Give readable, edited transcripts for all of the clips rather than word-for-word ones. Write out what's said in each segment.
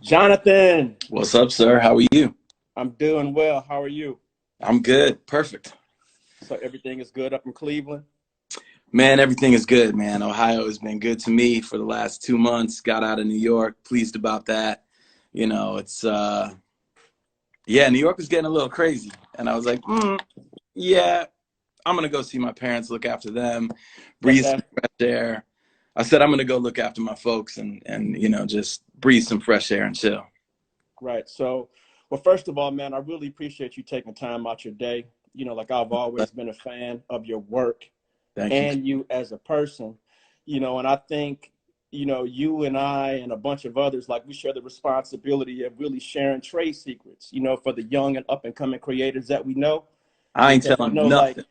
Jonathan, What's up, sir? How are you? I'm doing well. How are you? I'm good. Perfect. So everything is good up in Cleveland? Man, everything is good, man. Ohio has been good to me for the last 2 months. Got out of New York, pleased about that. It's yeah, New York was getting a little crazy. And I was like, yeah, I'm gonna go see my parents, look after them, That breathe some that fresh air. I said I'm gonna go look after my folks and just breathe some fresh air and chill. right. So, well, first of all, man, I really appreciate you taking time out your day. Like I've always been a fan of your work Thank you. and you as a person. And I think, you and I and a bunch of others, like we share the responsibility of really sharing trade secrets, for the young and up and coming creators that we know, I ain't because I telling know like nothing.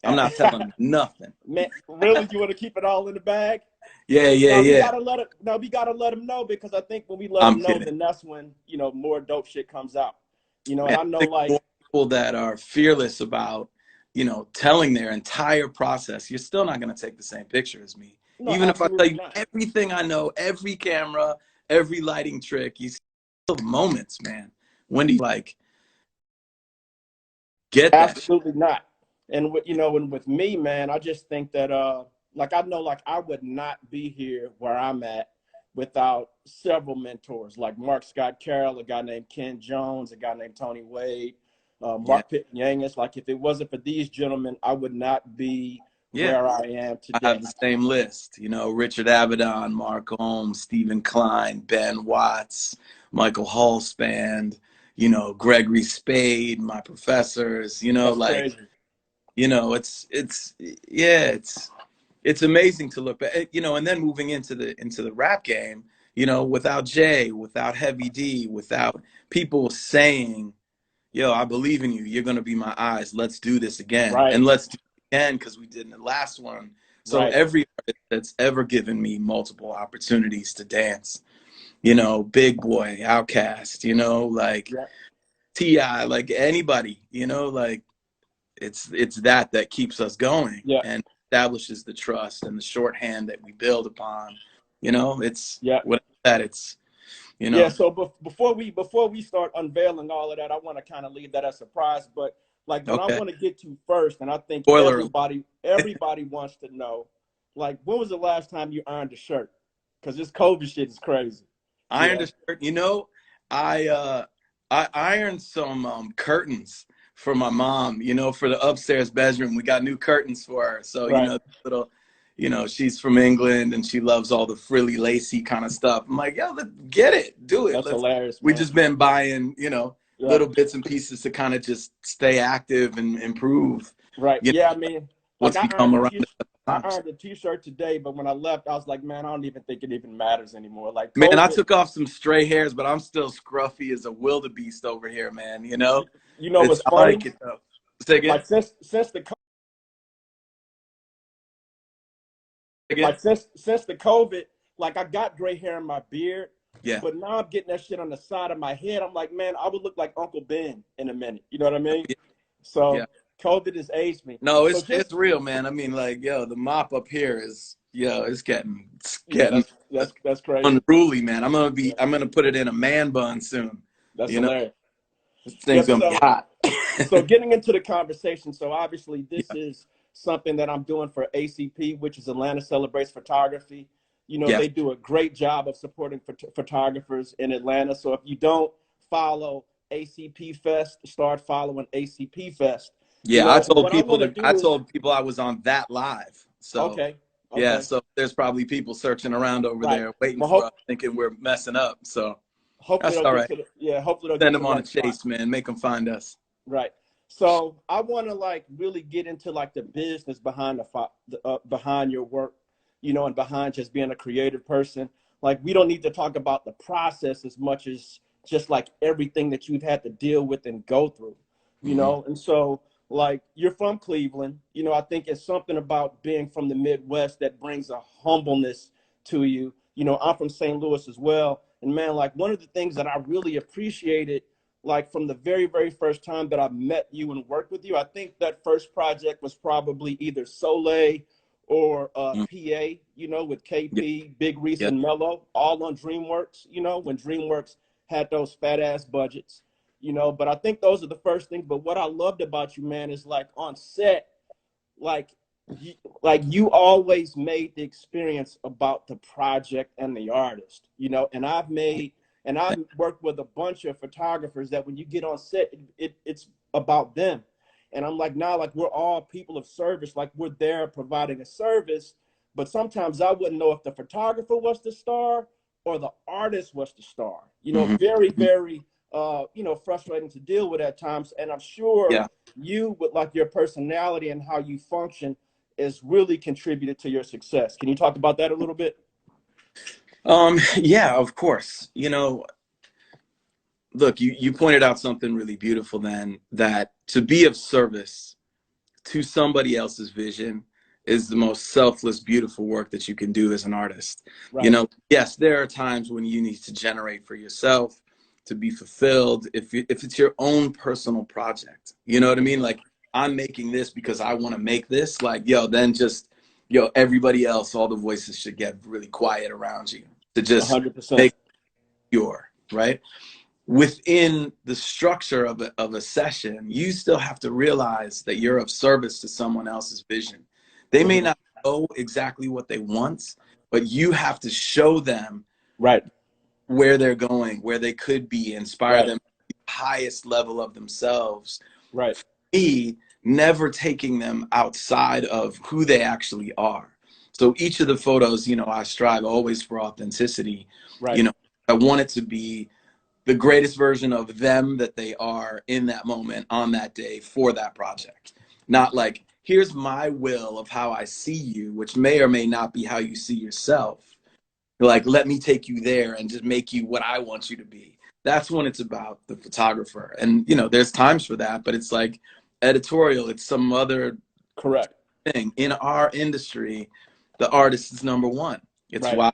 I'm not telling nothing. man, really, you want to keep it all in the bag? Yeah, yeah, No, we yeah. gotta let it. No, we gotta let them know because I think when we let I'm them know, kidding. then that's when more dope shit comes out. And Man, I know I think like more people that are fearless about, telling their entire process, you're still not going to take the same picture as me. no, Even if I tell absolutely you not. everything I know, every camera, every lighting trick, you still moments, man. When do you like get that shit? Absolutely not. And and with me, man, I just think that like I know like I would not be here where I'm at without several mentors like Mark Scott Carroll, a guy named Ken Jones, a guy named Tony Wade, Yeah, Mark Pitt Yangus. Like if it wasn't for these gentlemen, I would not be yeah. where I am I today. have the same list. Richard Avedon, Mark Holmes, Stephen Klein, Ben Watts, Michael Hallsband, Gregory Spade, my professors, That's like crazy. it's yeah, it's amazing to look back, and then moving into the rap game, without Jay, without Heavy D, without people saying, yo, I believe in you, you're going to be my eyes, let's do this again, Right, and let's do it again because we did in the last one. So right. every artist that's ever given me multiple opportunities to dance, Big Boy, Outkast, like Yeah, Ti, like anybody, like it's that keeps us going yeah, and establishes the trust and the shorthand that we build upon. It's yeah. without that, it's you Yeah, know so before we start unveiling all of that, I want to kind of leave that as a surprise. But like what I okay. want to get to first, and I think Spoiler alert. everybody wants to know, like when was the last time you ironed a shirt? Because this COVID shit is crazy. Ironed a Yeah. shirt. I ironed some curtains for my mom, for the upstairs bedroom. We got new curtains for her. So, Right. little, she's from England and she loves all the frilly, lacy kind of stuff. I'm like, yo, get it, do it. That's hilarious, We man. just been buying, Yeah. little bits and pieces to kind of just stay active and improve, Right. you Yeah. know, I mean, like what's become around us at the I times. ironed a t-shirt today, but when I left, I was like, man, I don't even think it even matters anymore. Like Man, I COVID, took off some stray hairs, but I'm still scruffy as a wildebeest over here, man. you know It's what's I funny? like it though. Say again. Like since the Say again. like since the COVID, like I got gray hair in my beard, Yeah. but now I'm getting that shit on the side of my head. I'm like, man, I would look like Uncle Ben in a minute. You know what I mean? Yeah. Yeah. So COVID has aged me. No, So it's just real, man. I mean, like, yo, the mop up here is, it's yeah, getting that's crazy. unruly, man. Yeah, I'm gonna put it in a man bun soon. that's You know, hilarious. this thing's Yep. gonna be So hot. so getting into the conversation. So obviously this Yeah. is something that I'm doing for ACP, which is Atlanta Celebrates Photography. Yes. They do a great job of supporting photographers in Atlanta. So if you don't follow ACP Fest, start following ACP Fest. Yeah. I But told what I people want to that I do is told people I was on that live. So okay, yeah, okay, so there's probably people searching around over right. there waiting Well, for us, thinking we're messing up. So hopefully that's they'll all get right. to the yeah. Hopefully they'll get Send to them the on a right spot. chase, man. Make them find us. Right. So I want to like really get into like the business behind behind your work, and behind just being a creative person. Like we don't need to talk about the process as much as just like everything that you've had to deal with and go through, Hmm. And so like you're from Cleveland, I think it's something about being from the Midwest that brings a humbleness to you. I'm from St. Louis as well, and man, like one of the things that I really appreciated like from the very, very first time that I met you and worked with you. I think that first project was probably either Soleil or Mm. PA, you know, with Yeah. KP, Big Reese, Yeah. and Mello, all on DreamWorks, you know, when DreamWorks had those fat ass budgets, you know. But I think those are the first things. But what I loved about you, man, is like on set, like you, like you always made the experience about the project and the artist, you know. And I've worked with a bunch of photographers that when you get on set, it's about them. And I'm like, now, like we're all people of service, like we're there providing a service. But sometimes I wouldn't know if the photographer was the star or the artist was the star. You know, Hmm. very, very you know, frustrating to deal with at times. And I'm sure Yeah. you with like your personality and how you function is really contributed to your success. Can you talk about that a little bit? Yeah, of course. You know, look, you pointed out something really beautiful then, that to be of service to somebody else's vision is the most selfless, beautiful work that you can do as an artist. You Right. know, yes, there are times when you need to generate for yourself to be fulfilled. If it's your own personal project, you know what I mean? Mm-hmm. Like, I'm making this because I want to make this. Like, yo, then just, yo, everybody else, all the voices should get really quiet around you to just 100%. make your right within the structure of a session. You still have to realize that you're of service to someone else's vision. They may Mm-hmm. not know exactly what they want, but you have to show them Right. where they're going, where they could be, inspire Right. them to the highest level of themselves. Right. Me, never taking them outside of who they actually are. So each of the photos, you know, I strive always for authenticity. Right. You know, I want it to be the greatest version of them that they are in that moment on that day for that project. Not like, here's my will of how I see you, which may or may not be how you see yourself. Like, let me take you there and just make you what I want you to be. That's when it's about the photographer. And, you know, there's times for that, but it's like editorial, it's some other Correct. thing. In our industry, the artist is number one. It's Right. why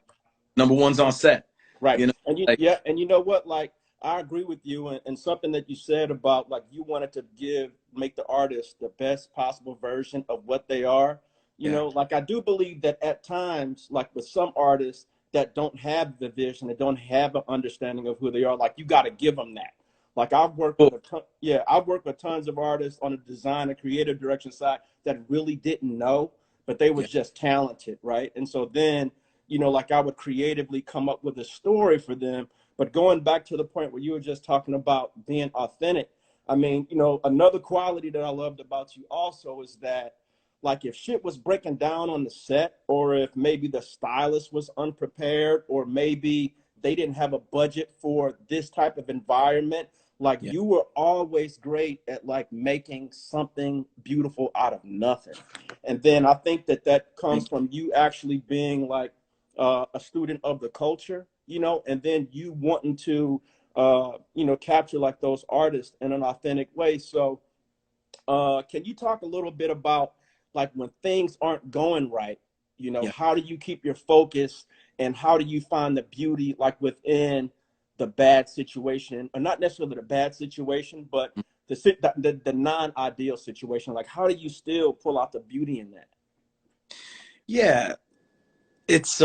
number one's on set. Right. You know, And you, like, yeah, and you know what? Like, I agree with you, and something that you said about like you wanted to make the artist the best possible version of what they are. You yeah, know, like I do believe that at times, like with some artists that don't have the vision, that don't have an understanding of who they are, like you got to give them that. Like I've worked with cool. a ton, yeah, I've worked with tons of artists on the design and creative direction side that really didn't know, but they Yeah, was just talented, right? And so then you know, like I would creatively come up with a story for them. But going back to the point where you were just talking about being authentic, I mean, you know, another quality that I loved about you also is that, like, if shit was breaking down on the set, or if maybe the stylist was unprepared, or maybe they didn't have a budget for this type of environment, like yeah, you were always great at like making something beautiful out of nothing. And then I think that that comes thank you. from you actually being like a student of the culture, you know, and then you wanting to, you know, capture like those artists in an authentic way. So, can you talk a little bit about like when things aren't going right, you know, Yeah. how do you keep your focus and how do you find the beauty like within the bad situation, or not necessarily the bad situation, but the non-ideal situation? Like, how do you still pull out the beauty in that? Yeah, it's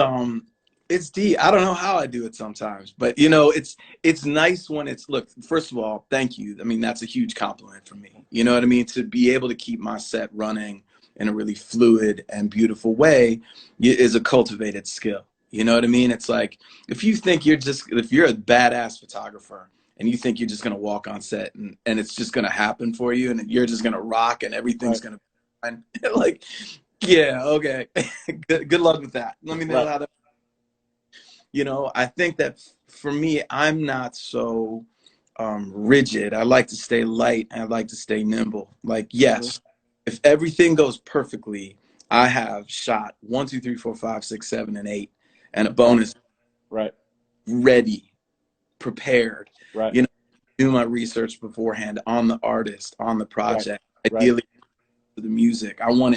it's deep. I don't know how I do it sometimes, but you know, it's nice when it's, look, first of all, thank you. I mean, that's a huge compliment for me. You know what I mean? To be able to keep my set running in a really fluid and beautiful way is a cultivated skill. You know what I mean? It's like, if you're a badass photographer and you think you're just gonna walk on set and it's just gonna happen for you and you're just gonna rock and everything's Right, gonna be fine. Like, yeah, okay. Good luck with that. Let me know right, how that, you know, I think that for me, I'm not so rigid. I like to stay light and I like to stay nimble. Like, hmm, yes, if everything goes perfectly, I have shot one, two, three, four, five, six, seven, and eight, and a right, bonus right, ready, prepared. right, You know, do my research beforehand on the artist, on the right, project, right. ideally the music. I want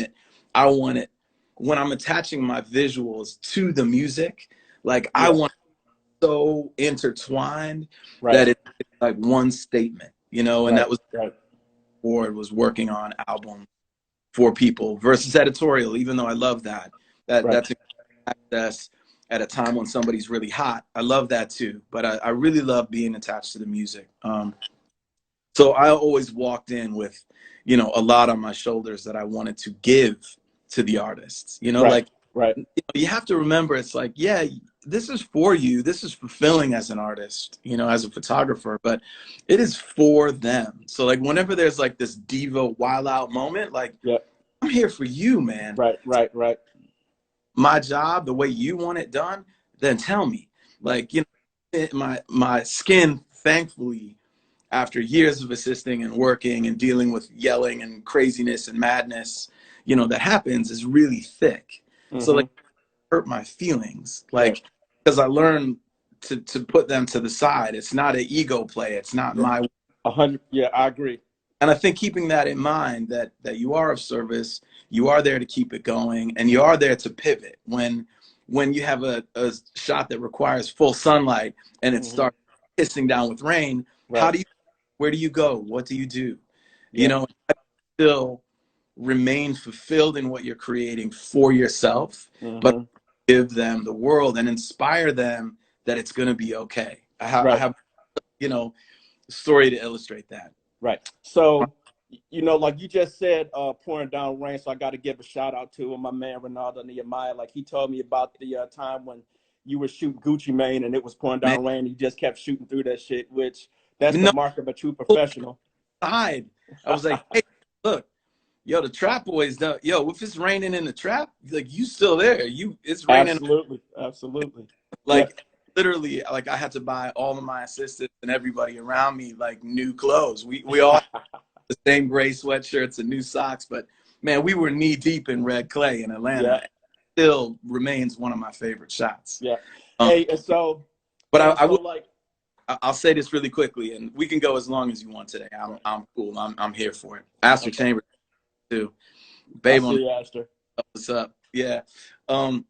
it when I'm attaching my visuals to the music, like I Yeah, want it so intertwined right, that it's like one statement, you know, and right, that was right, Ford was working on album for people versus editorial, even though I love that. Right. That's access at a time when somebody's really hot. I love that too. But I really love being attached to the music. So I always walked in with, you know, a lot on my shoulders that I wanted to give to the artists. You know, Right. like Right. you have to remember, it's like, yeah, this is for you. This is fulfilling as an artist, you know, as a photographer, but it is for them. So like whenever there's like this diva wild out moment, like Yep. I'm here for you, man. Right. Right. Right. My job, the way you want it done, then tell me. Right. Like, you know, my skin, thankfully, after years of assisting and working and dealing with yelling and craziness and madness, you know, that happens is really thick. So like Mm-hmm. hurt my feelings, Right. like because I learned to put them to the side. It's not an ego play. It's not Right. my. 100. Yeah, I agree. And I think keeping that in mind, that you are of service, you are there to keep it going, and you are there to pivot when you have a shot that requires full sunlight and it Mm-hmm. starts hissing down with rain. Right. Where do you go? What do you do? You Yep. know, still remain fulfilled in what you're creating for yourself, but Mm-hmm. give them the world and inspire them that it's going to be okay. I Right. have, you know, a story to illustrate that. Right. So, you know, like you just said, pouring down rain. So I got to give a shout out to my man Ronaldo Nehemiah. Like he told me about the time when you were shooting Gucci Mane and it was pouring Man, down rain. You just kept shooting through that shit, which that's the no mark of a true professional. side. I was like, hey, look, yo, the trap boys, yo, if it's raining in the trap, like you still there. It's raining. Absolutely. Absolutely. Yep. Like literally, like I had to buy all of my assistants and everybody around me like new clothes. We all the same gray sweatshirts and new socks. But man, we were knee deep in red clay in Atlanta. Yeah. It still remains one of my favorite shots. Yeah. Um, Hey, and so, but hey, so will. like, I'll say this really quickly, and we can go as long as you want today. right. I'm cool. I'm here for it. Aster Okay. Chambers too. I Babe on see you, Aster. what's up? Yeah. Um,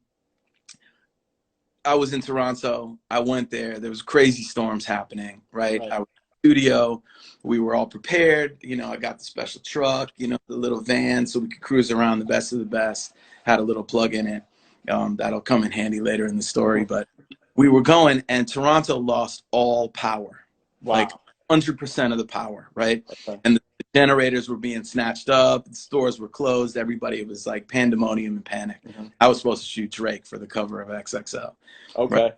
I was in Toronto. I went there. There was crazy storms happening, right? Right. I was in the studio. We were all prepared. You know, I got the special truck, you know, the little van so we could cruise around the best of the best. Had a little plug in it. That'll come in handy later in the story. But we were going, and Toronto lost all power, like Wow. 100% of the power, right? Okay. And the generators were being snatched up. The stores were closed. Everybody, it was like pandemonium and panic. Mm-hmm. I was supposed to shoot Drake for the cover of XXL. Right Okay.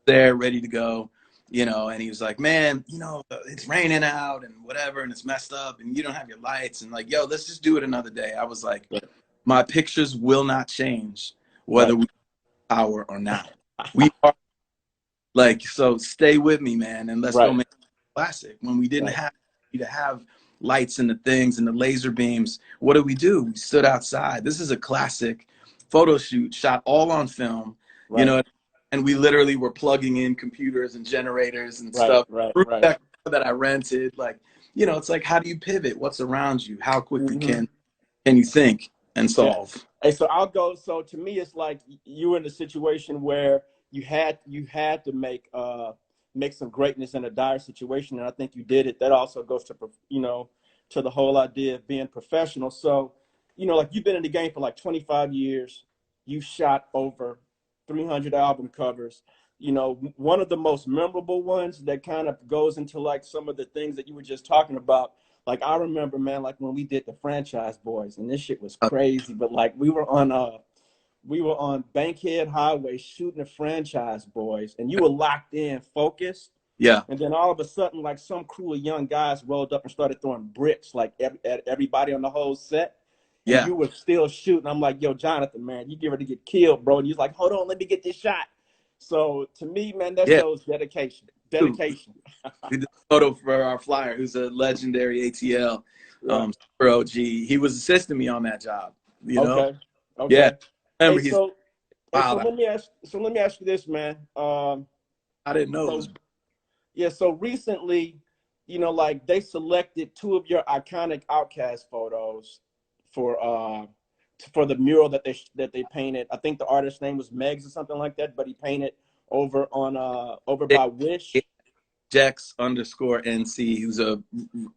there, ready to go, you know, and he was like, man, you know, it's raining out and whatever, and it's messed up, and you don't have your lights, and like, yo, let's just do it another day. I was like, Right. my pictures will not change whether Right. we have power or not. We are like, so stay with me, man, and let's go Right. make it classic. When we didn't Right. have to have lights and the things and the laser beams, what did we do? We stood outside. This is a classic photo shoot shot all on film, you Right. know, and we literally were plugging in computers and generators and Right. stuff Right. Right. that I rented. Like, you know, it's like, how do you pivot? What's around you? How quickly Mm-hmm. can you think and Yeah. solve? Hey, so I'll go. So to me, it's like you were in a situation where you had to make some greatness in a dire situation, and I think you did it. That also goes to to the whole idea of being professional. So, like you've been in the game for like 25 years. You shot over 300 album covers. One of the most memorable ones that kind of goes into like some of the things that you were just talking about. Like I remember, man, like when we did the Franchise Boys, and this shit was crazy. But like we were on Bankhead Highway shooting the Franchise Boys, and you were locked in, focused. Yeah. And then all of a sudden, like some crew of young guys rolled up and started throwing bricks, like at everybody on the whole set. And Yeah. you were still shooting. I'm like, yo, Jonathan, man, you get ready to get killed, bro. And he's like, hold on, let me get this shot. So to me, man, that Yeah. shows dedication. Dedication. We did a photo for our flyer, who's a legendary ATL Yeah. super OG. He was assisting me on that job, you know? Okay. Yeah. Okay. Hey, Remember he's so hey, so wild. let me ask you this, man. I didn't know it So was. yeah, so recently, like they selected two of your iconic Outcast photos for the mural that they painted. I think the artist's name was Megs or something like that, but he painted over by Wish. Jex _ NC,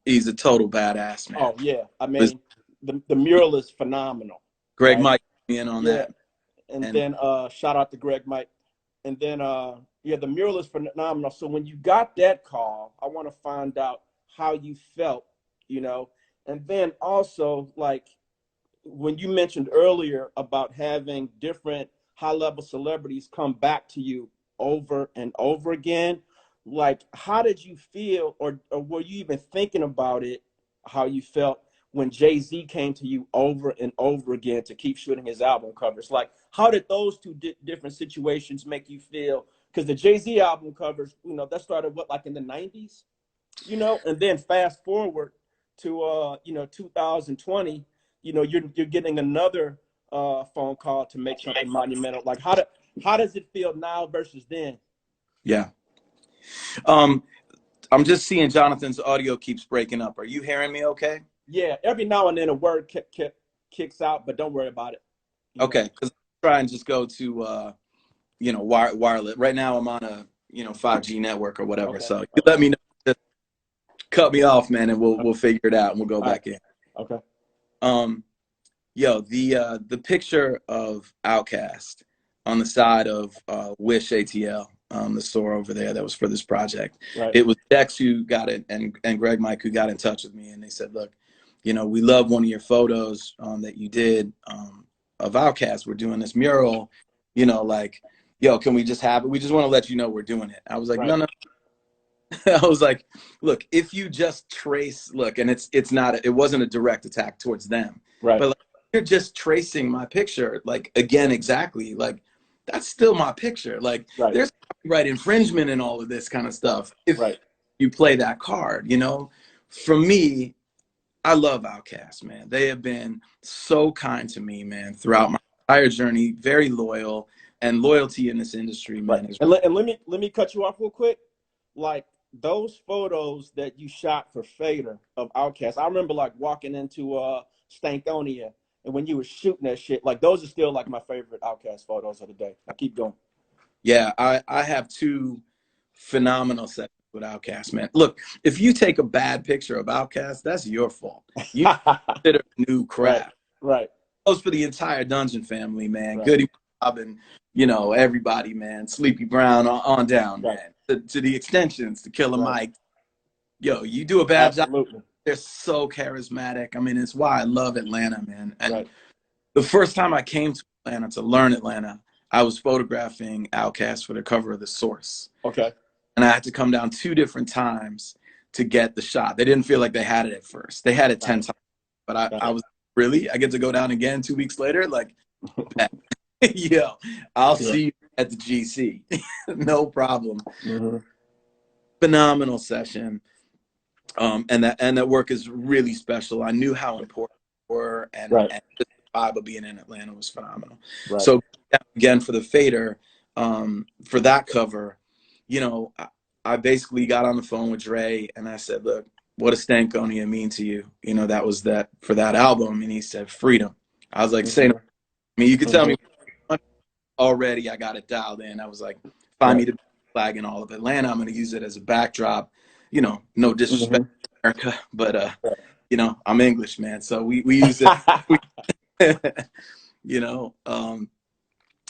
he's a total badass, man. Oh yeah, I Was mean, the mural is phenomenal, Greg right? might be in on Yeah. that. And And then shout out to Greg Mike. And then yeah, the mural is phenomenal. So when you got that call, I want to find out how you felt, you know. And then also, like, when you mentioned earlier about having different high level celebrities come back to you over and over again, like, how did you feel, or were you even thinking about it, how you felt when Jay-Z came to you over and over again to keep shooting his album covers? Like, how did those two different situations make you feel? Because the Jay-Z album covers, you know, that started what, like in the 90s, you know, and then fast forward to you know, 2020, you know, you're getting another phone call to make something monumental. Like, how does it feel now versus then? yeah. Um, I'm just seeing Jonathan's audio keeps breaking up. Are you hearing me okay? Yeah, every now and then a word kicks out, but don't worry about it, you know. Okay, because I try and just go to you know, wireless. Right now I'm on a, you know, 5G network or whatever. Okay, So you okay, let me know, just cut me off, man, and we'll okay. figure it out and we'll go All right, back in. okay, Um, Yo, the picture of Outkast on the side of Wish ATL, the store over there that was for this project. right, It was Dex who got it, and Greg Mike who got in touch with me, and they said, "Look, you know, we love one of your photos that you did of Outkast. We're doing this mural, you know, like, yo, can we just have it? We just want to let you know we're doing it." I was like, right, "No, no." I was like, "Look, if you just trace, look, and it's not, it wasn't a direct attack towards them, right, but like, you're just tracing my picture, like again, exactly, like that's still my picture. Like right, there's copyright infringement and all of this kind of right, stuff. If right, you play that card, you know, for me, I love Outkast, man. They have been so kind to me, man, throughout right, my entire journey. Very loyal, and loyalty in this industry, right. man, is And let me cut you off real quick. Like, those photos that you shot for Fader of Outkast, I remember like walking into Stankonia, and when you were shooting that shit, like, those are still like my favorite Outkast photos of the day. Now keep going. yeah, I have two phenomenal sessions with Outkast, man. Look, if you take a bad picture of Outkast, that's your fault. You consider new Right, crap. right, Goes for the entire Dungeon family, man. right, Goody Bob and, you know, everybody, man. Sleepy Brown on down, right, man. To the extensions, to Killer right. Mike. Yo, you do a bad job. Absolutely. They're so charismatic. I mean, it's why I love Atlanta, man. And Right. the first time I came to Atlanta to learn Atlanta, I was photographing Outkast for the cover of The Source. Okay. And I had to come down two different times to get the shot. They didn't feel like they had it at first. They had it 10 Right. times, but I Right. was really, I get to go down again 2 weeks later. Like, yo, I'll Yeah. see you at the GC. No problem. Hmm. Phenomenal session. And that work is really special. I knew how important they were, Right. and just the vibe of being in Atlanta was phenomenal. Right. So again, for the Fader, for that cover, you know, I basically got on the phone with Dre and I said, "Look, what does Stankonia mean to you? You know, that was that for that album." And he said, "Freedom." I was like, "Say no." Hmm. I mean, you could tell Hmm. me already. I got it dialed in. I was like, find Right. me the flag in all of Atlanta. I'm going to use it as a backdrop. You know, no disrespect Hmm. to America, but Right. you know, I'm English, man. So we use it, we, you know,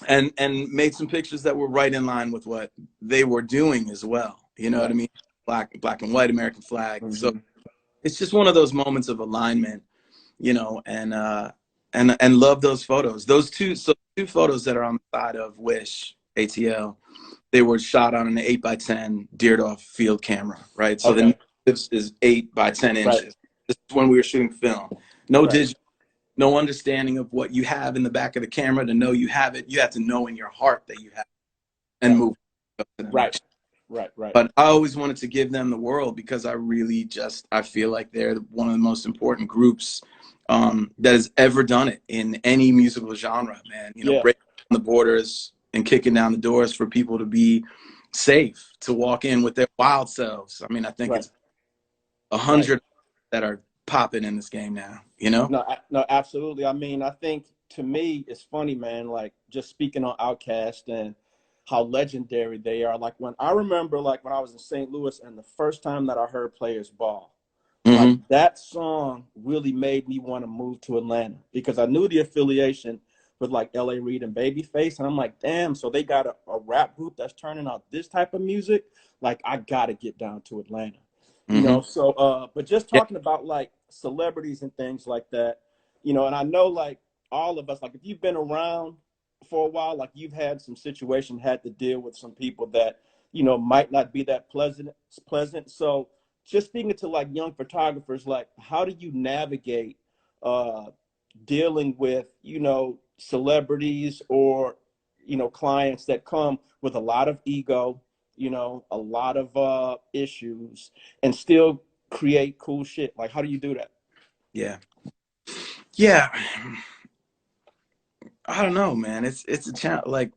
and made some pictures that were right in line with what they were doing as well. You know what I Right. mean? Black and white American flag. So Hmm. it's just one of those moments of alignment, you know, and love those photos. Those two photos that are on the side of Wish ATL, they were shot on an 8x10 Deardorff field camera, right? So the Okay. negative is 8x10 Right. inches. This is when we were shooting film. No Right. digital, no understanding of what you have in the back of the camera to know you have it. You have to know in your heart that you have it and Right. move up to the Right. next. Right. Right. But I always wanted to give them the world because I really just I feel like they're one of the most important groups that has ever done it in any musical genre, man. You know, Yeah. breaking down the borders and kicking down the doors for people to be safe, to walk in with their wild selves. I mean, I think Right. it's a Right. hundred that are popping in this game now. You know? No, no, absolutely. I mean, I think, to me, it's funny, man. Like, just speaking on Outkast and how legendary they are. Like, when I remember, like, when I was in St. Louis and the first time that I heard Players Ball, Like Mm-hmm. that song really made me want to move to Atlanta because I knew the affiliation with like LA Reid and Babyface. And I'm like, damn, so they got a rap group that's turning out this type of music. Like I gotta get down to Atlanta. Mm-hmm. So but just Yeah. talking about like celebrities and things like that, and I know like all of us, like if you've been around for a while, like you've had some situation, had to deal with some people that, might not be that pleasant. So just speaking to like young photographers, like how do you navigate uh dealing with, celebrities or, clients that come with a lot of ego, a lot of issues and still create cool shit? Like how do you do that? Yeah. Yeah. I don't know, man. It's a challenge. Like,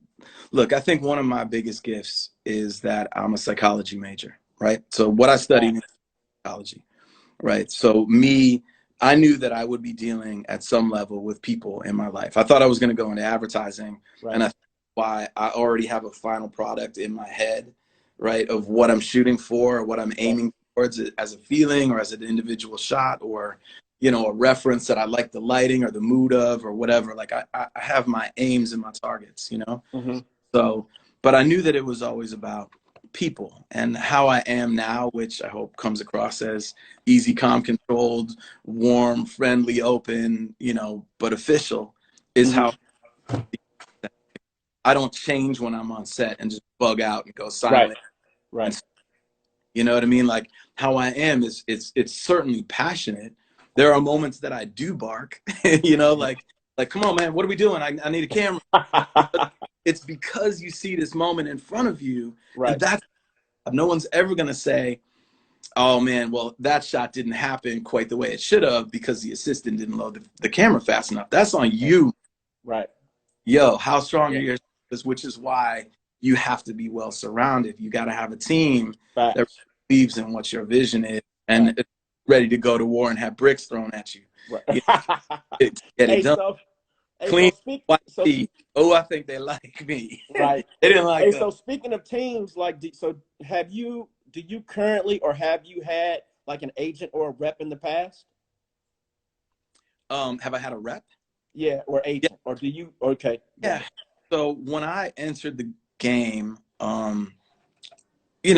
look, I think one of my biggest gifts is that I'm a psychology major, right? So what I studied in Facts. psychology, right? So me, I knew that I would be dealing at some level with people in my life. I thought I was going to go into advertising, and Right. I why I already have a final product in my head, right, of what I'm shooting for, or what I'm Right. aiming towards as a feeling or as an individual shot or a reference that I like the lighting or the mood of or whatever. Like I have my aims and my targets. Mm-hmm. So, but I knew that it was always about people and how I am now, which I hope comes across as easy, calm, controlled, warm, friendly, open, but official is Mm-hmm. how I don't change when I'm on set and just bug out and go Right. silent. Right. And you know what I mean? Like how I am is it's certainly passionate. There are moments that I do bark, like come on, man, what are we doing? I need a camera. But it's because you see this moment in front of you, and Right. that's no one's ever gonna say, "Oh man, well that shot didn't happen quite the way it should have because the assistant didn't load the camera fast enough." That's on you. Right. Yo, how strong are Yeah. your shoulders? Which is why you have to be well surrounded. You got to have a team that Facts. believes in what your vision is and Right. is ready to go to war and have bricks thrown at you. Right. You to get it hey, done. so hey, so Clean, speak white so tee. Oh, I think they like me. right. They didn't like Hey, us. so speaking of teams, like, so do you currently or have you had like an agent or a rep in the past? Have I had a rep? Yeah, or Yeah, agent, or do you? Okay, got yeah. it. So when I entered the game, so it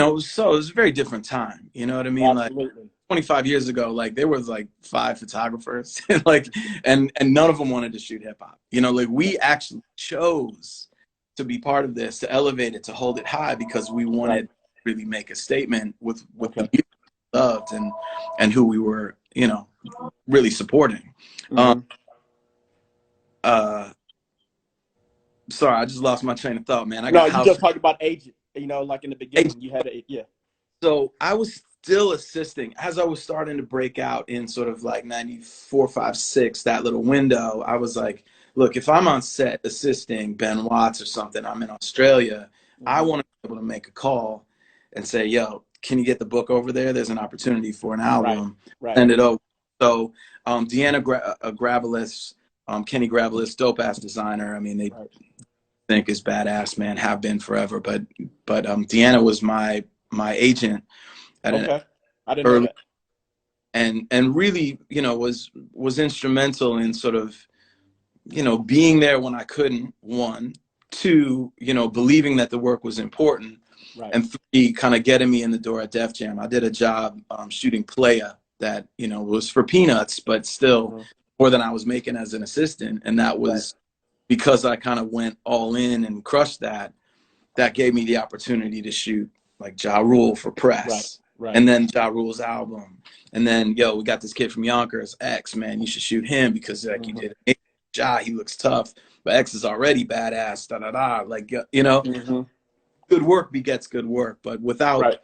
was a very different time. You know what I mean? Like Absolutely. 25 years ago, like there was like 5 photographers, like, and none of them wanted to shoot hip hop. Like we actually chose to be part of this, to elevate it, to hold it high because we Right. wanted to really make a statement with the Okay. music we loved and who we were, really supporting. Um, Mm-hmm. uh, sorry, I just lost my train of thought, man. I No, got you house. just talked about agent. Like in the Hey, beginning, you had a yeah. so I was still assisting as I was starting to break out in sort of like 94, 5, 6, that little window. I was like, look, if I'm on set assisting Ben Watts or something, I'm in Australia, I Mm-hmm. want to be able to make a call and say, yo, can you get the book over there? There's an opportunity for an Right. album. Right. Send it over. So Deanna Gravelis, Kenny Gravelis, dope ass designer. I mean, they Right. think is badass, man, have been forever. But Deanna was my agent at an Okay. I didn't know early that. and really, was instrumental in sort of, being there when I couldn't, one, two, believing that the work was important, Right. and three, kind of getting me in the door at Def Jam. I did a job shooting Playa that, was for peanuts, but still Mm-hmm. more than I was making as an assistant. And that Right. was because I kind of went all in and crushed that gave me the opportunity to shoot like Ja Rule for Right. press, Right. and then Ja Rule's album, and then yo, we got this kid from Yonkers, X, man, you should shoot him because like you Mm-hmm. did Ja, he looks tough, but X is already badass, da da da. Like Mm-hmm. good work begets good work, but without Right.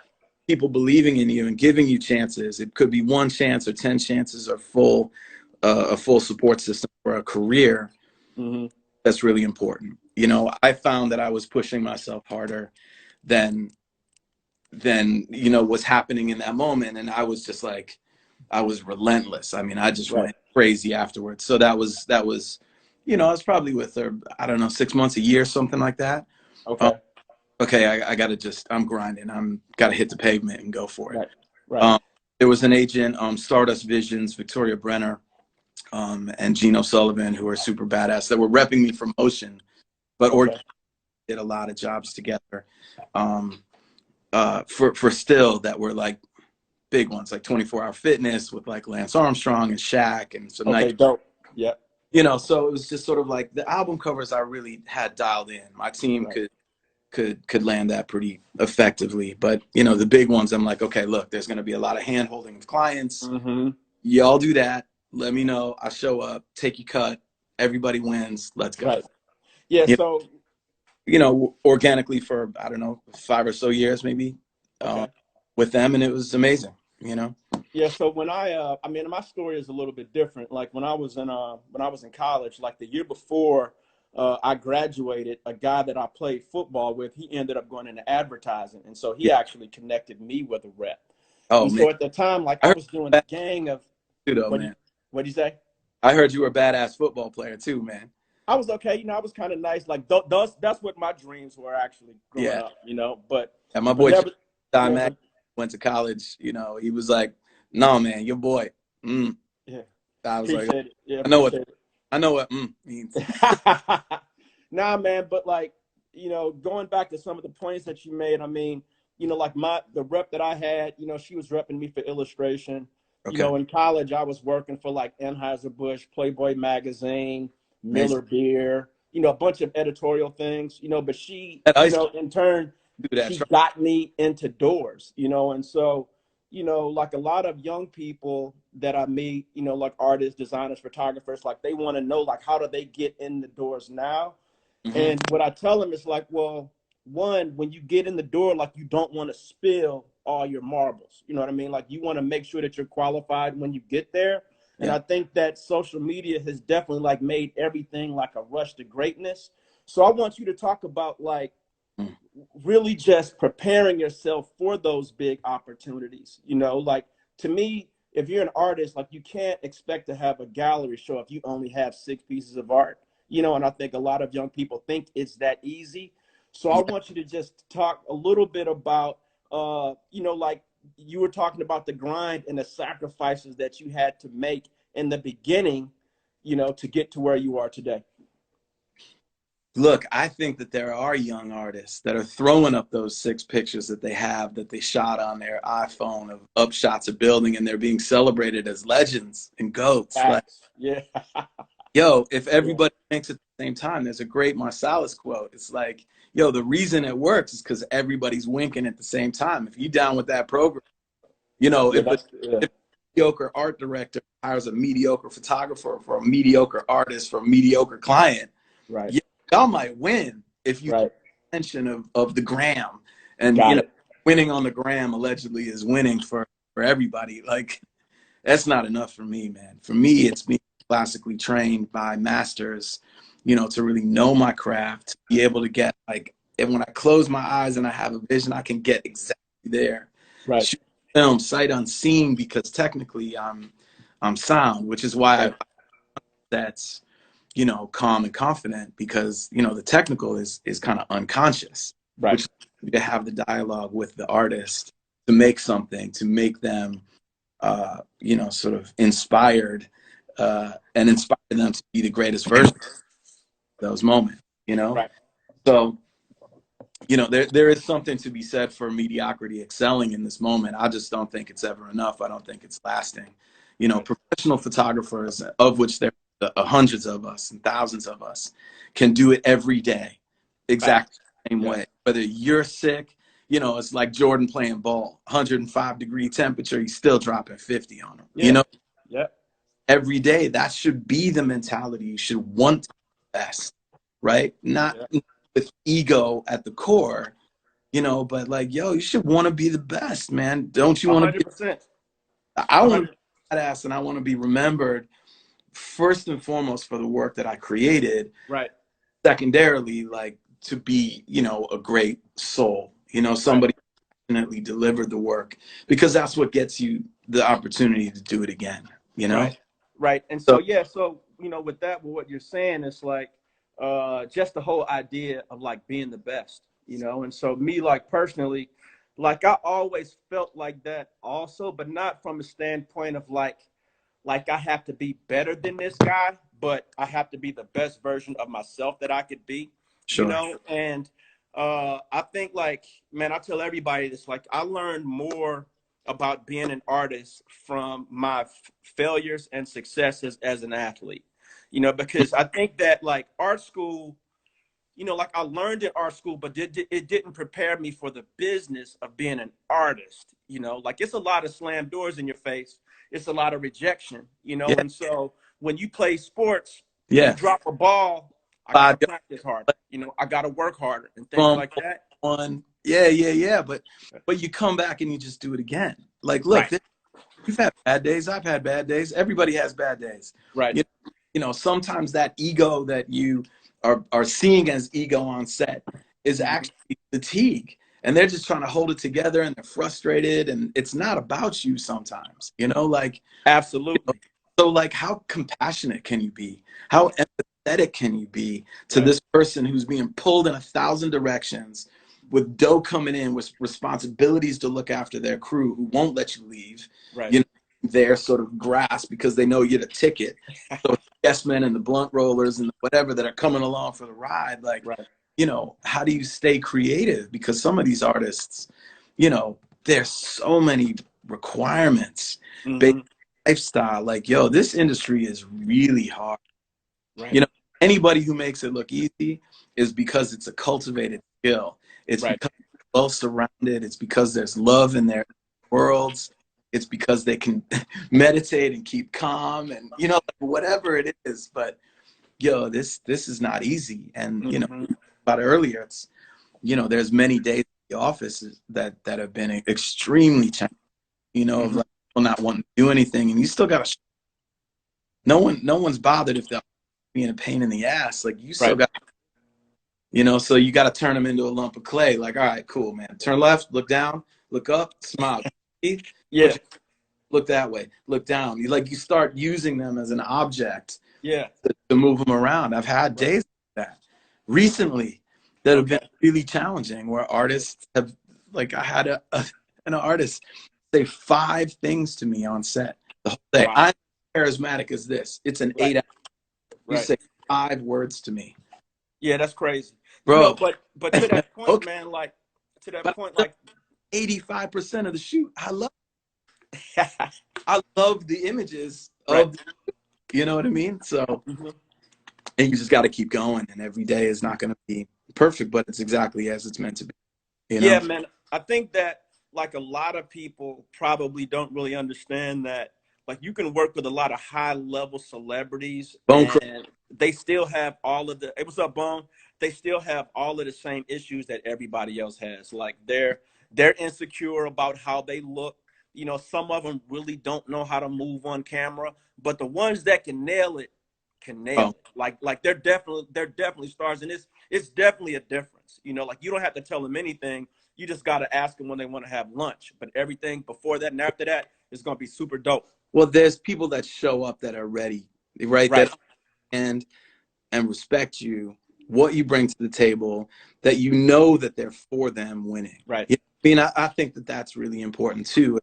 people believing in you and giving you chances, it could be one chance or 10 chances or a full support system for a career. Mm-hmm. That's really important. I found that I was pushing myself harder than what's happening in that moment, and I was just like, I was relentless. I mean, I just Right. went crazy afterwards. So I was probably with her, I don't know, 6 months, a year, something like that. um, Okay. okay, I gotta just, I'm grinding, I'm gotta hit the pavement and go for it. Right. Right. um, There was an agent, Stardust Visions, Victoria Brenner, and Gino Sullivan, who are super badass, that were repping me for motion, but Okay. did a lot of jobs together, for still that were like big ones, like 24 Hour Fitness with like Lance Armstrong and Shaq and some Okay. Nike. Dope. Yep. You know, so it was just sort of like the album covers I really had dialed in. My team Right. could land that pretty effectively. But, you know, the big ones, I'm like, okay, look, there's going to be a lot of hand holding with clients. Mm-hmm. Y'all do that. Let me know. I show up, take your cut. Everybody wins. Let's go. Right. Yeah. You So, you know, organically for, I don't know, 5 or so years, maybe, okay. with them. And it was amazing, you know? Yeah, so when I mean, my story is a little bit different. Like when I was in college, like the year before I graduated, a guy that I played football with, he ended up going into advertising, and so he Yeah. actually connected me with a rep. Oh, And man. so at the time, like I I heard was doing you a were bad gang of too, though, what do you man. what do you say? I heard you were a badass football player too, man. I was okay, I was kind of nice. Like that's what my dreams were actually growing Yeah. up, But And my but boy, never, Don yeah, Mack, but went to college, you know, he was like, no, man, your boy. yeah, I was like, appreciate it. Yeah, I know what appreciate it. I know what means. Nah, man, but like, going back to some of the points that you made, I mean, like the rep that I had, she was repping me for illustration. Okay. In college, I was working for like Anheuser-Busch, Playboy magazine, Amazing. Miller Beer, a bunch of editorial things, but she, At ice cream, in turn, do that. she got me into doors, and so, like a lot of young people that I meet, like artists, designers, photographers, like they want to know, like, how do they get in the doors now? Mm-hmm. And what I tell them is like, well, one, when you get in the door, like you don't want to spill all your marbles. You know what I mean? Like you want to make sure that you're qualified when you get there. And Yeah. I think that social media has definitely like made everything like a rush to greatness. So I want you to talk about like Mm. really just preparing yourself for those big opportunities. Like to me, if you're an artist, like you can't expect to have a gallery show if you only have 6 pieces of art. And I think a lot of young people think it's that easy. So I Yeah. want you to just talk a little bit about, like you were talking about the grind and the sacrifices that you had to make in the beginning, to get to where you are today. Look, I think that there are young artists that are throwing up those 6 pictures that they have that they shot on their iPhone of up shots of building, and they're being celebrated as legends and goats. Like, Facts. Yeah. yo, if Yeah. everybody thinks at the same time, there's a great Marsalis quote. It's like, yo, the reason it works is because everybody's winking at the same time. If you down with that program, Yeah. if a, Yeah. if a mediocre art director hires a mediocre photographer for a mediocre artist for a mediocre client, Right. yeah, y'all might win if you Right. attention of the gram. And Got it. winning on the gram allegedly is winning for everybody. Like, that's not enough for me, man. For me, it's being classically trained by masters, to really know my craft, to be able to get like, and when I close my eyes and I have a vision, I can get exactly there. Right. Shoot film sight unseen, because technically I'm sound, which is why Right. that's, calm and confident, because, the technical is kind of unconscious, Right. which to have the dialogue with the artist to make something, to make them sort of inspired, and inspire them to be the greatest version of those moments. Right. So, there is something to be said for mediocrity excelling in this moment. I just don't think it's ever enough. I don't think it's lasting. Right. Professional photographers, of which there are hundreds of us and thousands of us, can do it every day, exactly Facts. the same Yeah. way. Whether you're sick, it's like Jordan playing ball, 105-degree temperature, he's still dropping 50 on him. Yeah. Yeah. Every day, that should be the mentality. You should want to be the best, right? Not Yeah. with ego at the core, but like, yo, you should want to be the best, man. Don't you A want to be? hundred percent. I A want to hundred. be badass, and I want to be remembered first and foremost for the work that I created. Right. Secondarily, like, to be, a great soul, Right. somebody who definitely delivered the work, because that's what gets you the opportunity to do it again. Right. Right. And so So yeah, so with that, with what you're saying, it's like just the whole idea of like being the best, and so me like personally, like I always felt like that also, but not from a standpoint of like I have to be better than this guy, but I have to be the best version of myself that I could be, you Sure. know? And I think like, man, I tell everybody this, like I learned more about being an artist from my failures and successes as an athlete, you know, because I think that like art school, you know, like I learned in art school, but it didn't prepare me for the business of being an artist. You know, like it's a lot of slam doors in your face. It's a lot of rejection, you know. Yeah. And so when you play sports, you Yeah. drop a ball, I got to Five practice harder. You know, I got to work harder and things yards, like that. one. Yeah, yeah, yeah. But you come back and you just do it again. Like, look, Right, you've had bad days. I've had bad days. Everybody has bad days. right, You, you know, sometimes that ego that you are seeing as ego on set is mm-hmm. actually fatigue. And they're just trying to hold it together and they're frustrated. And it's not about you sometimes, you know, like, you know, Absolutely, so like how compassionate can you be? How empathetic can you be to right, this person who's being pulled in 1,000 directions with dough coming in with responsibilities to look after their crew who won't let you leave, right, you know, their sort of grasp because they know you're the ticket. So yes men and the blunt rollers and whatever that are coming along for the ride, like, right, you know, how do you stay creative? Because some of these artists, you know, there's so many requirements based mm-hmm. on lifestyle. Like, yo, this industry is really hard. Right, You know, anybody who makes it look easy is because it's a cultivated skill. It's right, because they're well surrounded. It's because there's love in their worlds. It's because they can meditate and keep calm and, you know, whatever it is. But yo, this is not easy. And, you know, mm-hmm. about earlier, it's, you know, there's many days in the office that have been extremely challenging, you know, of Mm-hmm. like people not wanting to do anything. And you still got to, no one's bothered if they're being a pain in the ass. Like you still Right, got, you know, so you got to turn them into a lump of clay. Like, all right, cool, man. Turn left, look down, look up, smile. Put yeah, your, look that way, look down. You start using them as an object yeah, to move them around. I've had right, days like that recently that have okay, been really challenging where artists have, like, I had an artist say 5 things to me on set the whole day. wow, I'm charismatic as this. It's an right, 8 hour. You right. say 5 words to me, Yeah, that's crazy. You know, bro. but to that point, Okay, man, like to that but point, like 85% of the shoot, I love the images right. of, you know what I mean? So, Hmm. and you just got to keep going. And every day is not going to be perfect, but it's exactly as it's meant to be, you Yeah, know? man. I think that like a lot of people probably don't really understand that like you can work with a lot of high level celebrities Bone Crush. and they still have all of the hey, what's up, Bone? They still have all of the same issues that everybody else has. Like they're insecure about how they look. You know, some of them really don't know how to move on camera, but the ones that can nail Oh, it. Like they're definitely stars, and it's definitely a difference. You know, like you don't have to tell them anything. You just got to ask them when they want to have lunch. But everything before that and after that is going to be super dope. well, there's people that show up that are ready, right? Right, That and respect you, what you bring to the table, that you know that they're for them winning. right, You know, I mean, I think that that's really important too.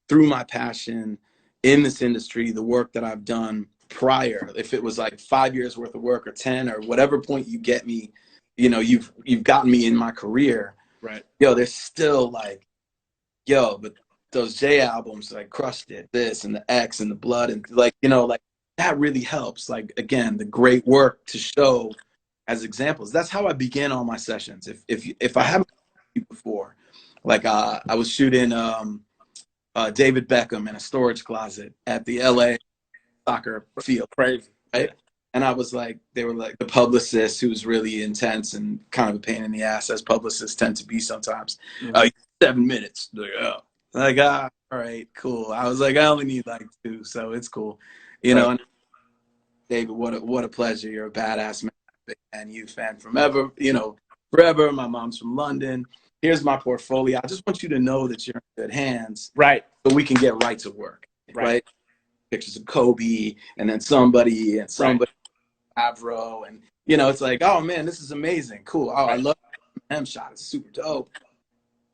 Through my passion in this industry, the work that I've done prior, if it was like 5 years worth of work or 10 or whatever point you get me, you know, you've gotten me in my career. right, Yo, there's still like, yo, but those J albums like crushed it, this and the X and the blood and like, you know, like that really helps. Like again, the great work to show as examples. That's how I begin all my sessions. If I right. haven't before, like I was shooting David Beckham in a storage closet at the LA soccer field, Crazy. right? Yeah. And I was like, they were like the publicist who was really intense and kind of a pain in the ass, as publicists tend to be sometimes. Hmm. 7 minutes. Like, oh. Like, all right, cool. I was like, I only need like 2, so it's cool. You know, Right. and David, what a pleasure. You're a badass man. Big fan, you fan from ever, you know, forever. My mom's from London. Here's my portfolio. I just want you to know that you're in good hands Right. so we can get right to work, Right. right? Pictures of Kobe and then somebody and Right. somebody, Avro. And, you know, it's like, oh man, this is amazing. Cool. Oh, I Right. love the M shot. It's super dope.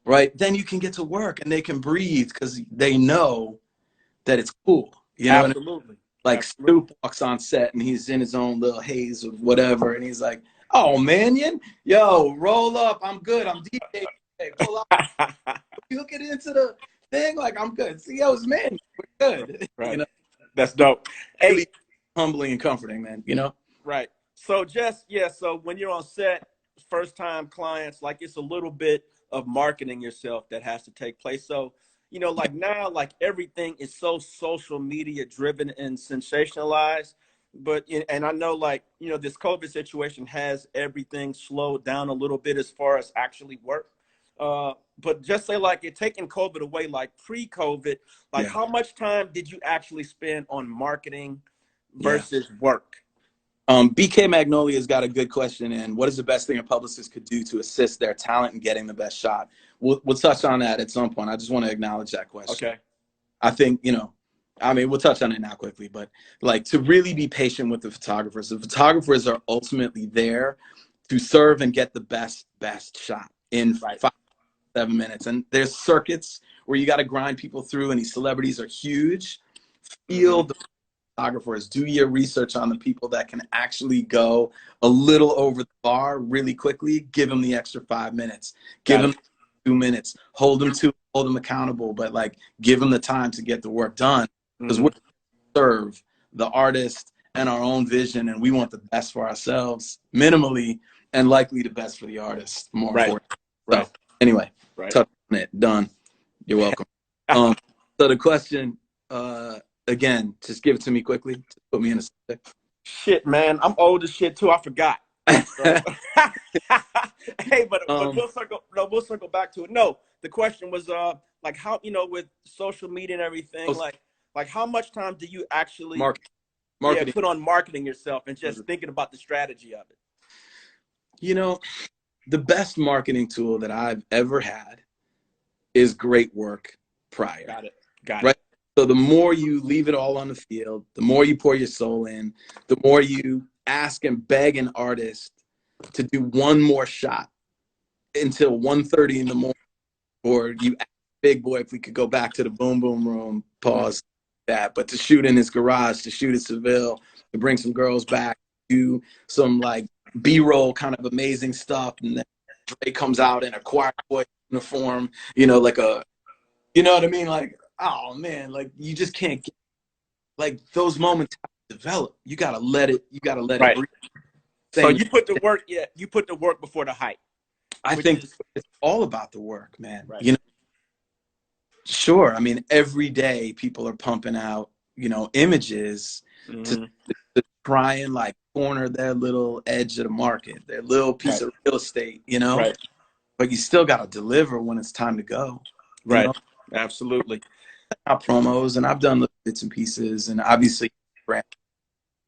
right? Then you can get to work and they can breathe because they know that it's cool. You know what I mean? Absolutely. Like Absolutely. Snoop walks on set and he's in his own little haze of whatever, and he's like, "Oh, Mannion, yo, roll up. I'm good. I'm DJ. Hey, pull up. You'll get into the thing. Like I'm good. See, yo, it's Mannion. We're good. You Right. know, That's dope. Hey, really humbling and comforting, man. You know? right. So just yeah, so when you're on set, first time clients, like it's a little bit of marketing yourself that has to take place. So, like now, like everything is so social media driven and sensationalized. But and I know like, this COVID situation has everything slowed down a little bit as far as actually work. But just say like you're taking COVID away, like pre-COVID, like Yeah. how much time did you actually spend on marketing Yeah. versus work? BK Magnolia's got a good question in. What is the best thing a publicist could do to assist their talent in getting the best shot? We'll touch on that at some point. I just want to acknowledge that question. Okay. I think, I mean, we'll touch on it now quickly, but like to really be patient with the photographers. The photographers are ultimately there to serve and get the best shot in Right. 5-7 minutes. And there's circuits where you got to grind people through, and these celebrities are huge. Feel the photographers, do your research on the people that can actually go a little over the bar really quickly. Give them the extra 5 minutes. Give them 2 minutes. Hold them accountable, but like give them the time to get the work done, because we serve the artist and our own vision, and we want the best for ourselves minimally, and likely the best for the artist more important. Right. So anyway, Right. touch on it. Done. You're welcome. So the question, again, just give it to me quickly. Just put me in a subject. Shit, man, I'm old as shit too. I forgot. So. Hey, but we'll circle back to it. No, the question was like how, with social media and everything, like how much time do you actually marketing put on marketing yourself and just thinking about the strategy of it? The best marketing tool that I've ever had is great work prior. Got right? it. So the more you leave it all on the field, the more you pour your soul in, the more you ask and beg an artist to do one more shot until 1:30 in the morning, or you ask Big Boy if we could go back to the boom boom room, pause that, but to shoot in his garage, to shoot at Seville, to bring some girls back, do some like B-roll kind of amazing stuff, and then Dre comes out in a choir boy uniform, like a, you know what I mean? Like, oh man, like you just can't get, like those moments have to develop. You gotta let it breathe. So you put the work, you put the work before the hype. I think it's all about the work, man. Right. Sure. I mean, every day people are pumping out, images to try and like corner their little edge of the market, their little piece of real estate, Right. But you still got to deliver when it's time to go. Right. Absolutely. Our promos, and I've done little bits and pieces, and obviously,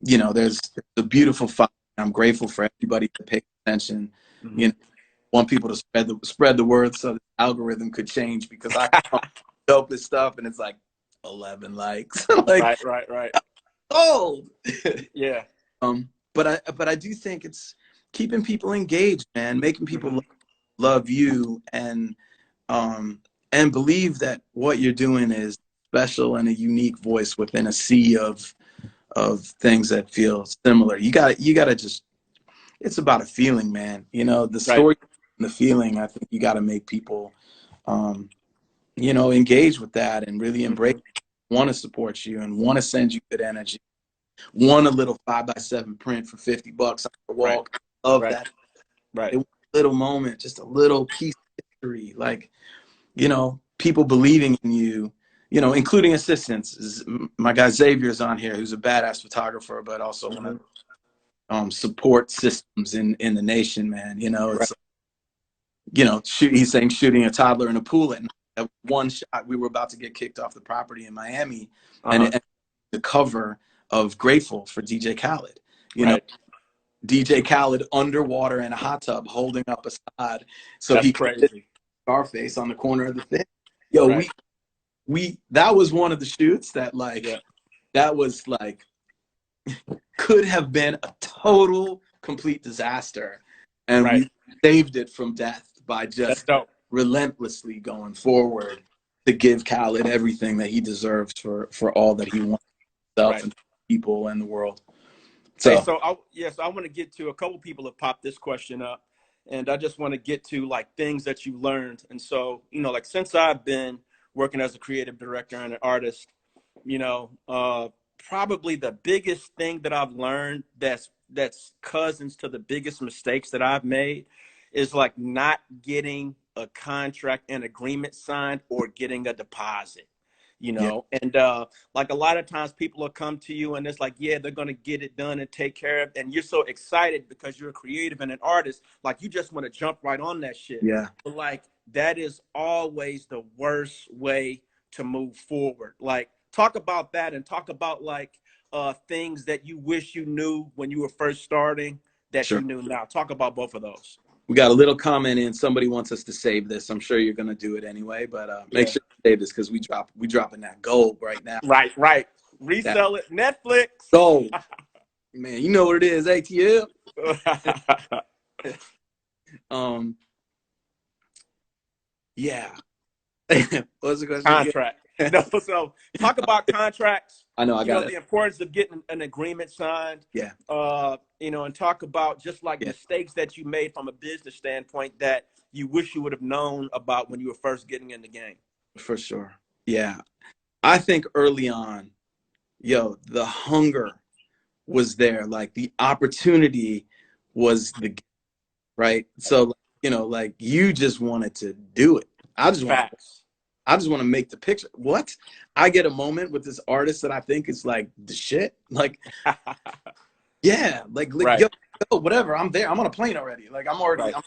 there's a beautiful fight. I'm grateful for everybody to pay attention. Want people to spread the word so the algorithm could change, because I come dopest stuff and it's like 11 likes. Like, right. Old. Yeah. But I do think it's keeping people engaged, man, making people love you, and believe that what you're doing is special and a unique voice within a sea of things that feel similar. You gotta just, it's about a feeling, man. The story and the feeling. I think you got to make people, engage with that and really embrace, want to support you and want to send you good energy. Want a little 5x7 print for $50 on the wall. Love that. Right. It was a little moment, just a little piece of history. Like, people believing in you, including assistants. My guy Xavier's on here, who's a badass photographer, but also one of the support systems in the nation, man. It's he's saying shooting a toddler in a pool at night. That one shot, we were about to get kicked off the property in Miami, and the cover of Grateful for DJ Khaled. DJ Khaled underwater in a hot tub holding up a sod so That's he could hit Scarface on the corner of the thing. Yo, we that was one of the shoots that that was like could have been a total complete disaster, and we saved it from death by just relentlessly going forward to give Khaled everything that he deserves for all that he wants himself Right. and people and the world. Hey, So so I want to get to a couple people have popped this question up, and I just want to get to like things that you learned. And so, like since I've been working as a creative director and an artist, you know, probably the biggest thing that I've learned that's cousins to the biggest mistakes that I've made is like not getting a contract and agreement signed or getting a deposit. yeah, And like a lot of times people will come to you and it's like, yeah, they're going to get it done and take care of it. And you're so excited because you're a creative and an artist, like you just want to jump right on that shit. yeah, But like that is always the worst way to move forward. Like talk about that and talk about like things that you wish you knew when you were first starting that sure. you knew now. Talk about both of those. We got a little comment in. Somebody wants us to save this. I'm sure you're gonna do it anyway, but make Yeah. sure you save this because we dropping that gold right now. Right. That Resell it. Netflix. gold, man. You know what it is, ATL. um, yeah. What's the question again? Contract. So talk about contracts. I know I got it. The importance of getting an agreement signed. Yeah, And talk about just like yeah, mistakes that you made from a business standpoint that you wish you would have known about when you were first getting in the game. for sure. Yeah, I think early on, the hunger was there. Like the opportunity was right. So like you just wanted to do it. I just want. Facts. I just want to make the picture. What? I get a moment with this artist that I think is like the shit. Like, yeah, like Right. yo, whatever. I'm there. I'm on a plane already. Like Right. I'm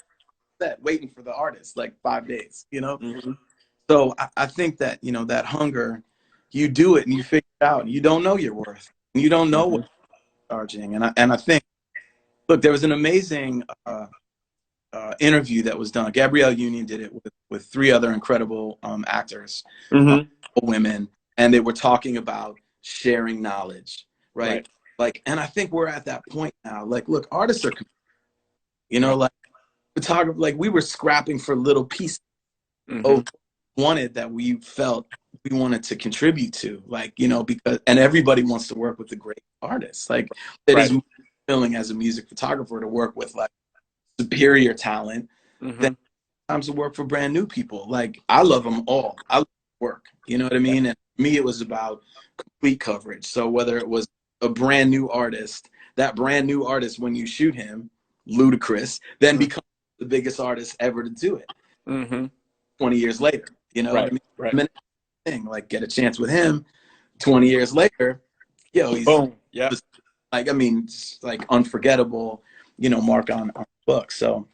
set waiting for the artist, like 5 days. Mm-hmm. So I think that, that hunger, you do it and you figure it out. And you don't know your worth. And you don't know what Mm-hmm. you're charging. And I think, look, there was an amazing interview that was done. Gabrielle Union did it with three other incredible actors, Mm-hmm. women, and they were talking about sharing knowledge, right? Right. Like, and I think we're at that point now. Like, look, artists are, like photography, like we were scrapping for little pieces Mm-hmm. of wanted that we felt we wanted to contribute to, like, because, and everybody wants to work with the great artists. Like, it Right. is fulfilling as a music photographer to work with like superior talent Mm-hmm. than times to work for brand new people. Like, I love them all. I love work. You know what I mean? And for me, it was about complete coverage. So whether it was a brand new artist, that brand new artist, when you shoot him, ludicrous, then becomes the biggest artist ever to do it. Mm-hmm. 20 years later, you know what I Right. mean? Right. I mean, thing, like get a chance with him 20 years later, he's Boom. Yeah. just, like, I mean, just like unforgettable, mark on the book. So,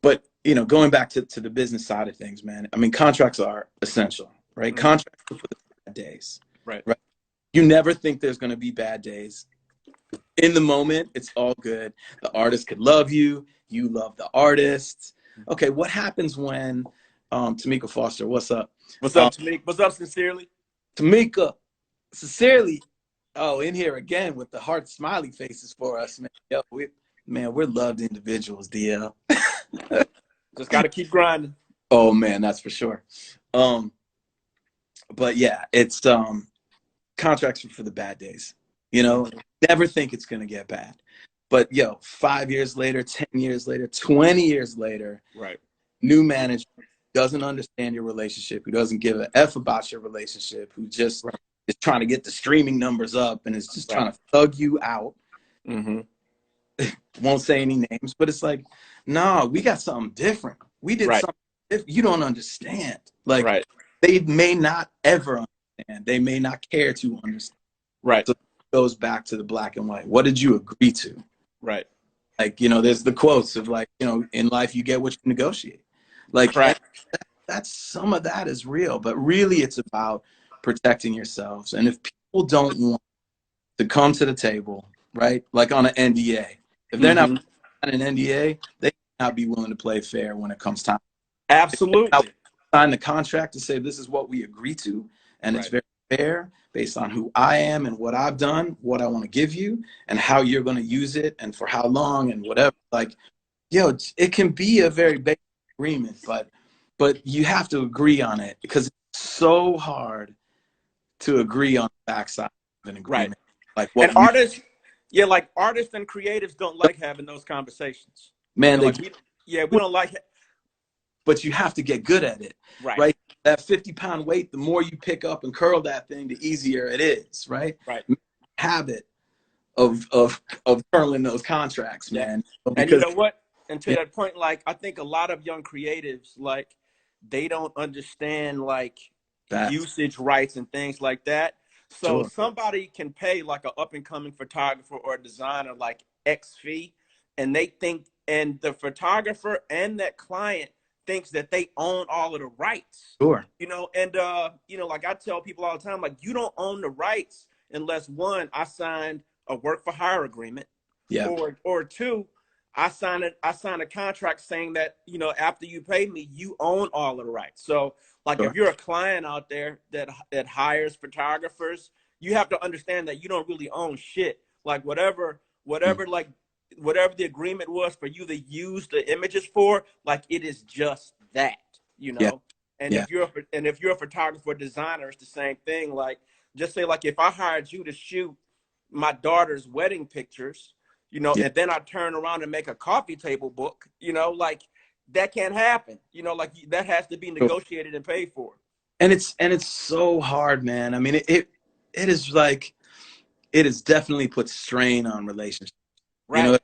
but going back to the business side of things, man, I mean, contracts are essential, right? Mm-hmm. Contracts are for the bad days, Right. right? You never think there's going to be bad days. In the moment, it's all good. The artist could love you. You love the artist. Okay, what happens when Tamika Foster, what's up? What's up, Tamika? What's up, Sincerely? Tamika, sincerely, in here again with the heart smiley faces for us, man. Yo, we're loved individuals, DL. Just got to keep grinding. Oh man, that's for sure. But yeah, it's contracts are for the bad days. Never think it's gonna get bad. But 5 years later, 10 years later, 20 years later, Right. new manager doesn't understand your relationship, who doesn't give a F about your relationship, who just is trying to get the streaming numbers up and is just trying to thug you out. Mm-hmm. Won't say any names, but it's like, nah, we got something different. We did something different. You don't understand. Like, they may not ever understand. They may not care to understand. Right. So it goes back to the black and white. What did you agree to? Right. Like, there's the quotes of like, in life you get what you negotiate. Like, that's some of that is real, but really it's about protecting yourselves. And if people don't want to come to the table, right, like on an NDA, if they're not on an NDA, they not be willing to play fair when it comes time. Absolutely. Sign the contract to say this is what we agree to, and it's very fair based on who I am and what I've done, what I want to give you, and how you're going to use it, and for how long, and whatever. Like, it can be a very basic agreement, but but you have to agree on it because it's so hard to agree on the backside of an Right. agreement. Like And what we, artists, yeah, like artists and creatives don't like having those conversations. You man, know, they like do. we don't like, But you have to get good at it, right, right? That 50-pound weight, the more you pick up and curl that thing, the easier it is, right? right. Habit of curling those contracts, Yeah. man. And you Because know what? And to yeah, that point, like I think a lot of young creatives, like they don't understand like that's usage rights and things like that. So sure, somebody can pay like an up and coming photographer or a designer like X fee, and they think, and the photographer and that client thinks that they own all of the rights. sure, And like I tell people all the time, like you don't own the rights unless one, I signed a work for hire agreement, yeah, or two, I signed a contract saying that, after you pay me, you own all of the rights. So like if sure, you're a client out there that hires photographers, you have to understand that you don't really own shit. Like mm, whatever the agreement was for you to use the images for, like it is just that, you yeah, know. And yeah, if you're a photographer or designer, it's the same thing. Like just say like if I hired you to shoot my daughter's wedding pictures, yeah. and then I turn around and make a coffee table book, like that can't happen. Like that has to be Sure. negotiated and paid for. And it's so hard, man. I mean, it is like it has definitely put strain on relationships, you Right. know,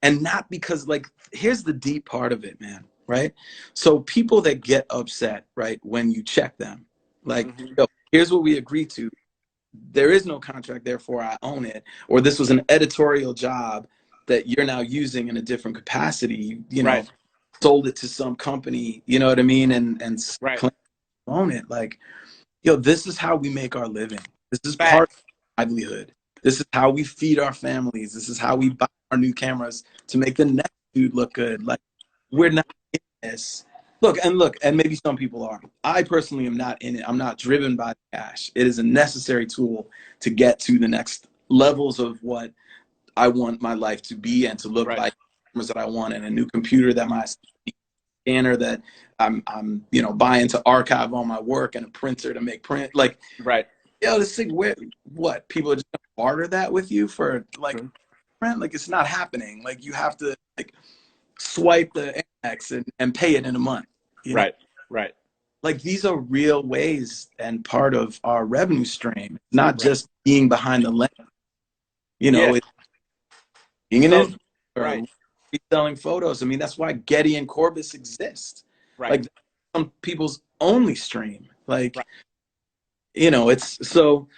and not because like here's the deep part of it, man, right? So people that get upset, right, when you check them, like, Mm-hmm. yo, here's what we agreed to. There is no contract, therefore I own it. Or this was an editorial job that you're now using in a different capacity, Right. sold it to some company, you know what I mean? And Right. claim to own it. Like, yo, this is how we make our living. This is part Facts. of our livelihood. This is how we feed our families. This is how we Mm-hmm. buy our new cameras to make the next dude look good. Like, we're not in this. Look, and maybe some people are. I personally am not in it. I'm not driven by the cash. It is a necessary tool to get to the next levels of what I want my life to be and to look Right. like, cameras that I want, and a new computer that my scanner that I'm buying to archive all my work, and a printer to make print. Like, Right. yo, this thing, where what people are just gonna barter that with you for like Mm-hmm. print? Like, it's not happening. Like, you have to like swipe the Amex and pay it in a month. You know, Right. Right. like these are real ways and part of our revenue stream. It's not Right. just being behind the lens. Yeah. It's being an So influencer, right. selling photos. I mean, that's why Getty and Corbis exist. Right. Like some people's only stream. Like, Right. it's so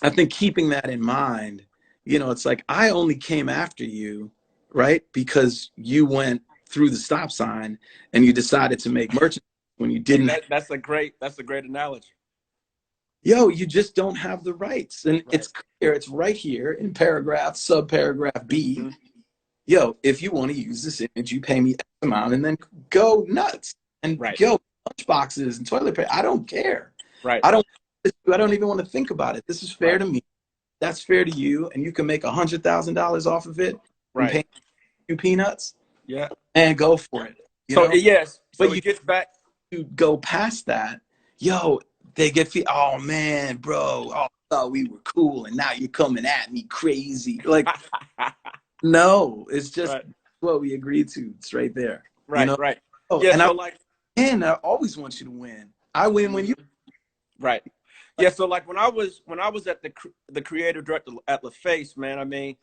I think keeping that in mind, it's like I only came after you, right? Because you went through the stop sign and you decided to make merchandise when you Hey, didn't. that's a great analogy. Yo, you just don't have the rights. And Right. it's clear, it's right here in paragraph, subparagraph B. Mm-hmm. Yo, if you want to use this image, you pay me X amount and then go nuts and Right. go lunch boxes and toilet paper. I don't care. Right. I don't I don't even want to think about it. This is fair Right. to me. That's fair to you, and you can make $100,000 off of it and Right. pay you peanuts Yeah. and go for it, So yes. But So you it gets back. go past that, yo, they get oh man, bro, oh, I thought we were cool, and now you're coming at me crazy. Like, no, it's just Right. what we agreed to. It's right there, Right. Right. Oh, Yeah. and So like. I always want you to win. I win when you. Mhm. Right. Yeah. So like when I was at the creative director at LaFace, man, I mean,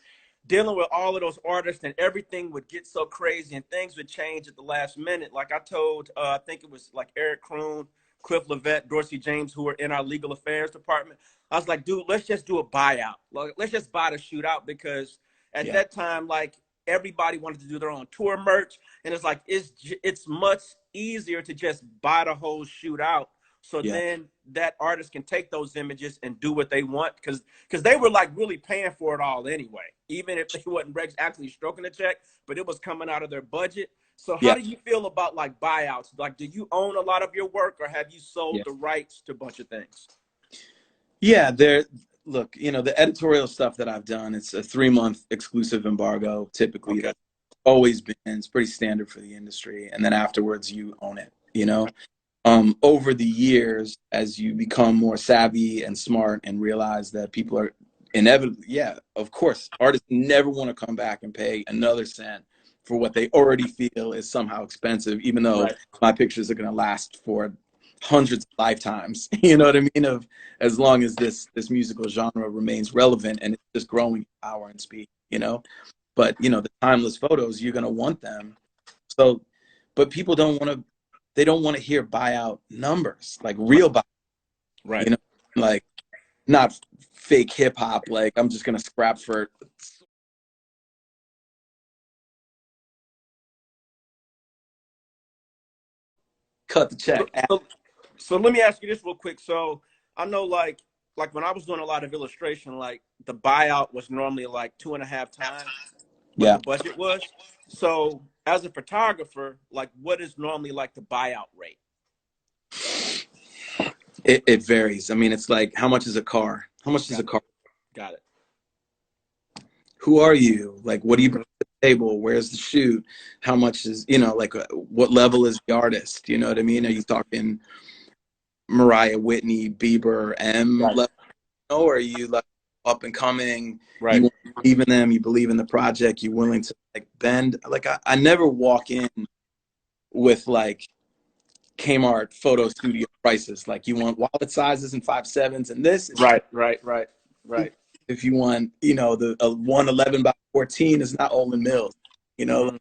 dealing with all of those artists and everything would get so crazy and things would change at the last minute. Like I told, I think it was like Eric Kroon, Cliff Levette, Dorsey James, who were in our legal affairs department. I was like, dude, let's just do a buyout. Like, let's just buy the shootout because at Yeah, that time, like everybody wanted to do their own tour merch, and it's like it's much easier to just buy the whole shootout. So yeah, then that artist can take those images and do what they want because they were like really paying for it all anyway, even if they wasn't actually stroking the check, but it was coming out of their budget. So how yeah, do you feel about like buyouts? Like, do you own a lot of your work or have you sold yeah. the rights to a bunch of things? Yeah, there. Look, the editorial stuff that I've done, it's a 3-month exclusive embargo. Typically, Okay. that's always been. It's pretty standard for the industry, and then afterwards, you own it. you know. Over the years, as you become more savvy and smart and realize that people are inevitably, yeah, of course, artists never want to come back and pay another cent for what they already feel is somehow expensive, even though Right. my pictures are going to last for hundreds of lifetimes. You know what I mean? Of as long as this musical genre remains relevant and it's just growing in power and speed, you know. But you know, the timeless photos, you're going to want them. So, but people don't want to. They don't want to hear buyout numbers, like real buyout. You Right. know, like not fake hip hop. Like I'm just going to scrap for cut the So, check. so, so let me ask you this real quick. So I know like when I was doing a lot of illustration, like the buyout was normally like 2.5 times what Yeah, the budget was. So as a photographer, like what is normally like the buyout rate? it varies. I mean, it's like how much is a car? How much is a Got it. car? Got it. Who are you? Like, what do you Mm-hmm. bring to the table? Where's the shoot? How much is, you know, like what level is the artist? You know what I mean? Are you talking Mariah, Whitney, Bieber, M Right. level? Or are you like up and coming? Right. You believe in them, you believe in the project, you're willing to like bend. Like I never walk in with like Kmart photo studio prices. Like you want wallet sizes and 5.7s and this is Right. Right. Right. Right. if you want, you know, the 111 by 14 is not Olin Mills. You know, Mm-hmm.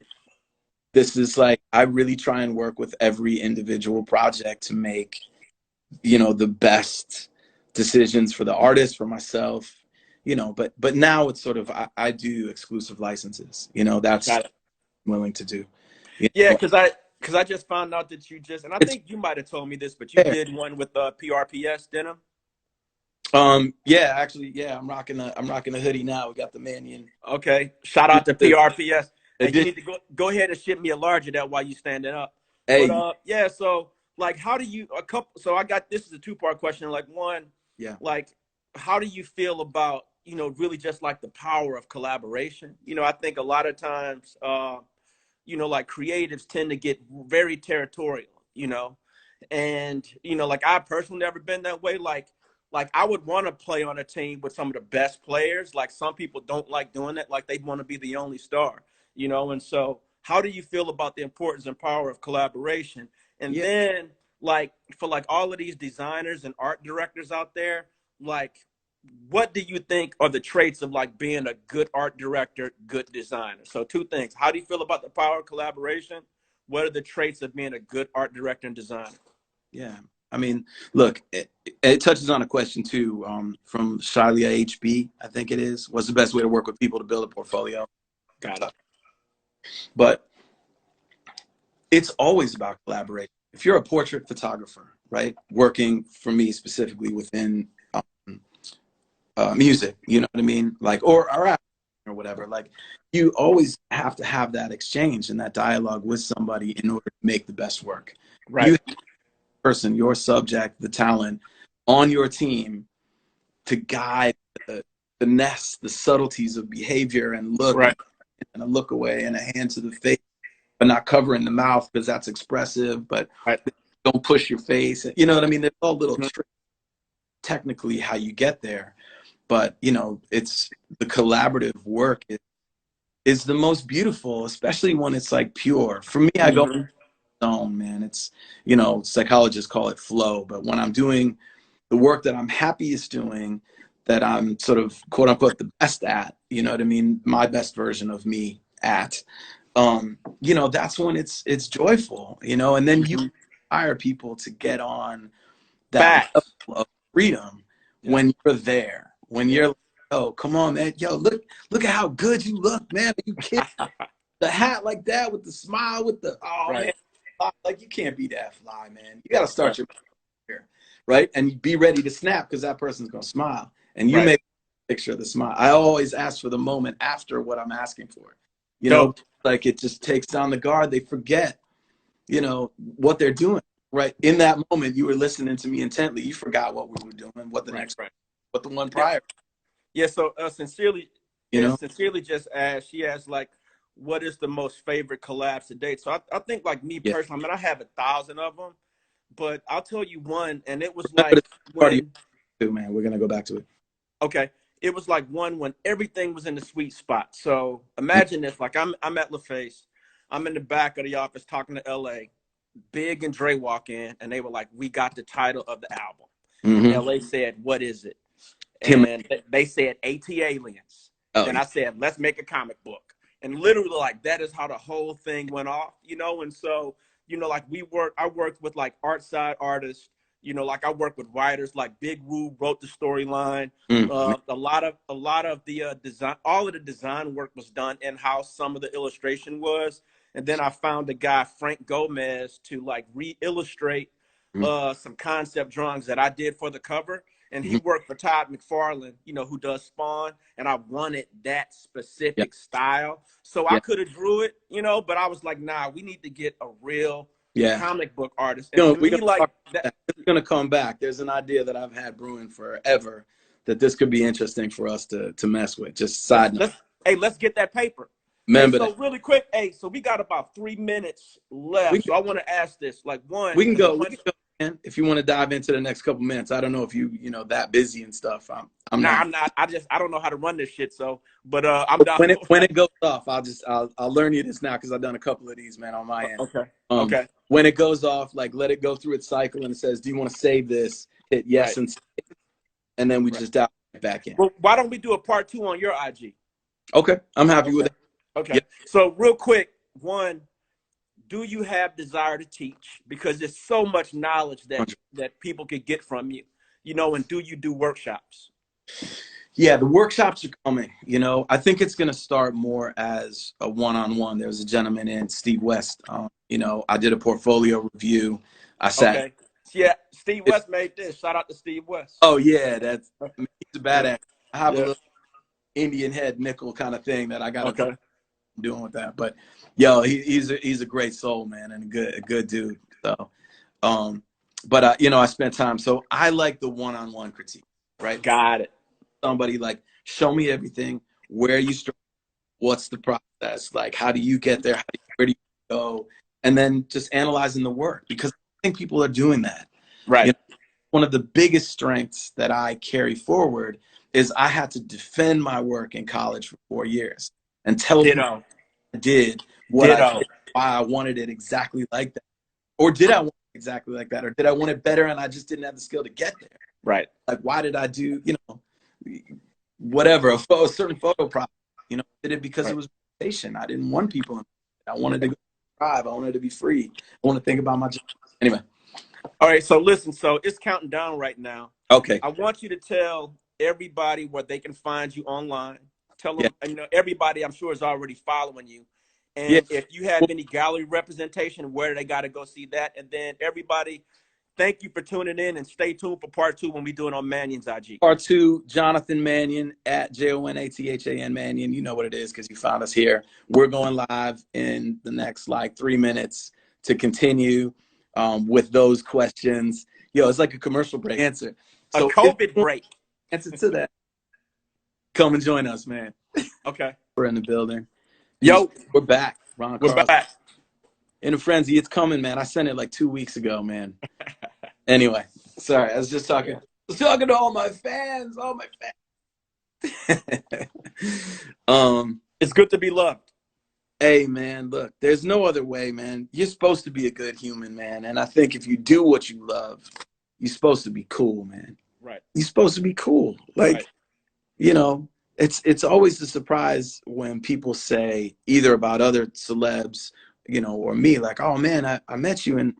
this is like I really try and work with every individual project to make, you know, the best decisions for the artist, for myself, you know. But now it's sort of I do exclusive licenses, you know. That's Got it. I'm willing to do, you Yeah, know. because I just found out that you just, and I It's think you might have told me this, but you fair. did one with PRPS denim. Yeah, actually, yeah, I'm rocking a hoodie now. We got the Mannion Okay, shout out to the PRPS. Hey, you edition. need to go ahead and ship me a large of that while you standing up. But Hey, yeah, so like, how do you a couple? So I got this is a two-part question. Like one, yeah, like how do you feel about really just like the power of collaboration? I think a lot of times, like creatives tend to get very territorial, and like I personally never been that way. Like I would want to play on a team with some of the best players. Like some people don't like doing that. Like they want to be the only star, And so, how do you feel about the importance and power of collaboration? And yeah. then, like for like all of these designers and art directors out there, like what do you think are the traits of like being a good art director, good designer? So two things. How do you feel about the power of collaboration? What are the traits of being a good art director and designer? Yeah. I mean, look, it touches on a question too from Shalia HB, I think it is. What's the best way to work with people to build a portfolio? Got it. But it's always about collaboration. If you're a portrait photographer, right, working for me specifically within music, you know what I mean? Like, or whatever, like, you always have to have that exchange and that dialogue with somebody in order to make the best work. Right. You person, your subject, the talent on your team to guide the finesse, the subtleties of behavior and look Right. and a look away and a hand to the face, but not covering the mouth because that's expressive, but Right. don't push your face. You know what I mean? There's all little Mhm. tricks technically how you get there. But you know, it's the collaborative work is the most beautiful, especially when it's like pure. For me, I go Mhm. zone, man. It's, you know, psychologists call it flow. But when I'm doing the work that I'm happiest doing, that I'm sort of quote unquote the best at, you know what I mean? My best version of me at, you know, that's when it's joyful, you know, and then you Mhm. hire people to get on that level Facts. of freedom Yeah. when you're there, when Yeah. you're like, oh, come on, man. Yo, look at how good you look, man. Are you kidding? The hat like that with the smile with the oh Right. man, like you can't be that fly, man. You got to start Right. your career, right? And be ready to snap because that person's gonna smile, and you Right. make a picture of the smile. I always ask for the moment after what I'm asking for, you know, Dope. like it just takes down the guard. They forget, you know, what they're doing. Right in that moment, you were listening to me intently. You forgot what we were doing, what the Right. next, Right. what the one Yeah. prior, Yeah. So sincerely, you yeah, know. sincerely just asked. She asked like, what is the most favorite collabs to date. So I think like me Yeah. personally, I mean, I have 1,000 of them, but I'll tell you one, and it was Remember, like this part of you when, too, man. We're gonna go back to it. okay, it was like one when everything was in the sweet spot. So imagine this, like I'm at LaFace, I'm in the back of the office talking to LA. Big and Dre walk in, and they were like, "We got the title of the album." And Mm-hmm. LA said, "What is it?" Him. And they said AT Aliens. Oh Then yeah. I said, let's make a comic book. And literally, like, that is how the whole thing went off, you know? And so, you know, like I worked with like art side artists, you know, like I worked with writers, like Big Rube wrote the storyline. Man. A lot of the design, all of the design work was done in house. Some of the illustration was, and then I found a guy, Frank Gomez, to like re-illustrate Mm-hmm. some concept drawings that I did for the cover, and he Mm-hmm. worked for Todd McFarlane, you know, who does Spawn, and I wanted that Yeah. specific style. So I Yeah. could have drew it, you know, but I was like, nah, we need to get a real Yeah. comic book artist. You And know, to we me, gotta like talk about that, that. It's gonna come back. There's an idea that I've had brewing forever that this could be interesting for us to mess with. Just let's side note. let's hey, let's get that paper. Hey, Remember that. so really quick, hey, so we got about 3 minutes We left. can So I want to ask this, like one, we can because a go. We bunch can go, man. If you want to dive into the next couple minutes, I don't know if you know that busy and stuff. I'm nah, not. I'm not. I don't know how to run this shit. So, but I'm down. When it goes off, I'll learn you this now because I've done a couple of these, man, on my end. Okay. Um, Okay. when it goes off, like let it go through its cycle and it says, "Do you want to save this?" Hit Right. yes and then we Right. just dive back in. Well, why don't we do a part two on your IG? Okay, I'm happy with Okay. it. Okay. Yeah. So real quick, one, do you have desire to teach? Because there's so much knowledge that people could get from you, you know, and do you do workshops? Yeah, the workshops are coming. You know, I think it's going to start more as a one-on-one. There was a gentleman in Steve West. You know, I did a portfolio review. I sat. Okay. Yeah, Steve West made this. Shout out to Steve West. Oh yeah, that's I mean, he's a Yeah. badass. I have a Yeah. little Indian head nickel kind of thing that I got to talk Okay. doing with that. But yo, he's a great soul, man, and a good dude. So, um, but you know, I spent time. So I like the one-on-one critique, right? Got it. Somebody like show me everything. Where you start, what's the process? Like, how do you get there? Where do you go? And then just analyzing the work because I think people are doing that. You Right. know, one of the biggest strengths that I carry forward is I had to defend my work in college for 4 years and tell people Ditto. I did what I Ditto. did, why I wanted it exactly like that. Or did I want it exactly like that? Or did I want it better and I just didn't have the skill to get there? Right. Like, why did I do, you know, whatever, a certain photo prop? You know, I did it because it Right. was patient. I didn't want people. I wanted to go drive. I wanted to be free. I want to think about my job. Anyway. All right. So listen, so it's counting down right now. Okay. I want you to tell everybody where they can find you online. Tell Yeah. them, you know, everybody I'm sure is already following you. Yeah. And if you have any gallery representation, where they got to go see that. And then everybody, thank you for tuning in and stay tuned for part two when we do it on Mannion's IG. Part two, Jonathan Mannion at JONATHAN Mannion. You know what it is because you found us here. We're going live in the next like 3 minutes to continue with those questions. Yo, it's like a commercial break. Answer. A So COVID break. answer to that. Come and join us, man. Okay. We're in the building. Yo, We're back. Ron we're Carlson. back. In a frenzy, it's coming, man. I sent it like 2 weeks ago, man. Anyway, sorry. I was just talking. I was talking to all my fans. All my fans. It's good to be loved. Hey, man, look, there's no other way, man. You're supposed to be a good human, man. And I think if you do what you love, you're supposed to be cool, man. Right. You're supposed to be cool. Like, Right. you know, it's always a surprise when people say either about other celebs, you know, or me, like, oh man, I met you and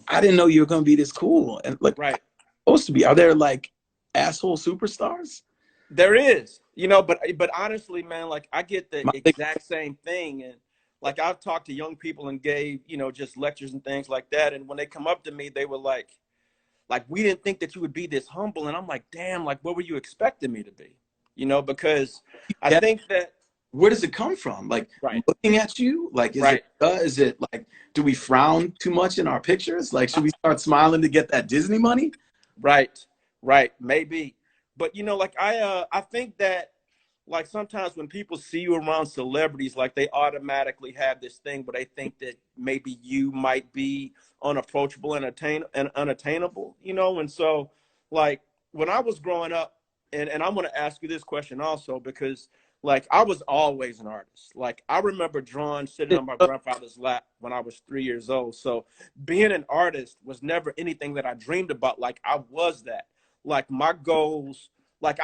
I didn't know you were gonna be this cool. And like, Right. supposed to be. Are there like asshole superstars? There is, you know, but honestly, man, like I get the My thing- exact same thing. And like I've talked to young people and gave, you know, just lectures and things like that. And when they come up to me, they were like, we didn't think that you would be this humble. And I'm like, damn, like what were you expecting me to be? You know, because I Yeah. think that Where does it come from? Like right. looking at you? Like Right. is it like do we frown too much in our pictures? Like should we start smiling to get that Disney money? Right. Right. Maybe. But you know, like I think that like sometimes when people see you around celebrities, like they automatically have this thing where they think that maybe you might be unapproachable and unattainable, you know? And so like when I was growing up, and I'm gonna ask you this question also because like I was always an artist. Like I remember drawing sitting on my grandfather's lap when I was 3 years old. So being an artist was never anything that I dreamed about. Like I was that. Like my goals, like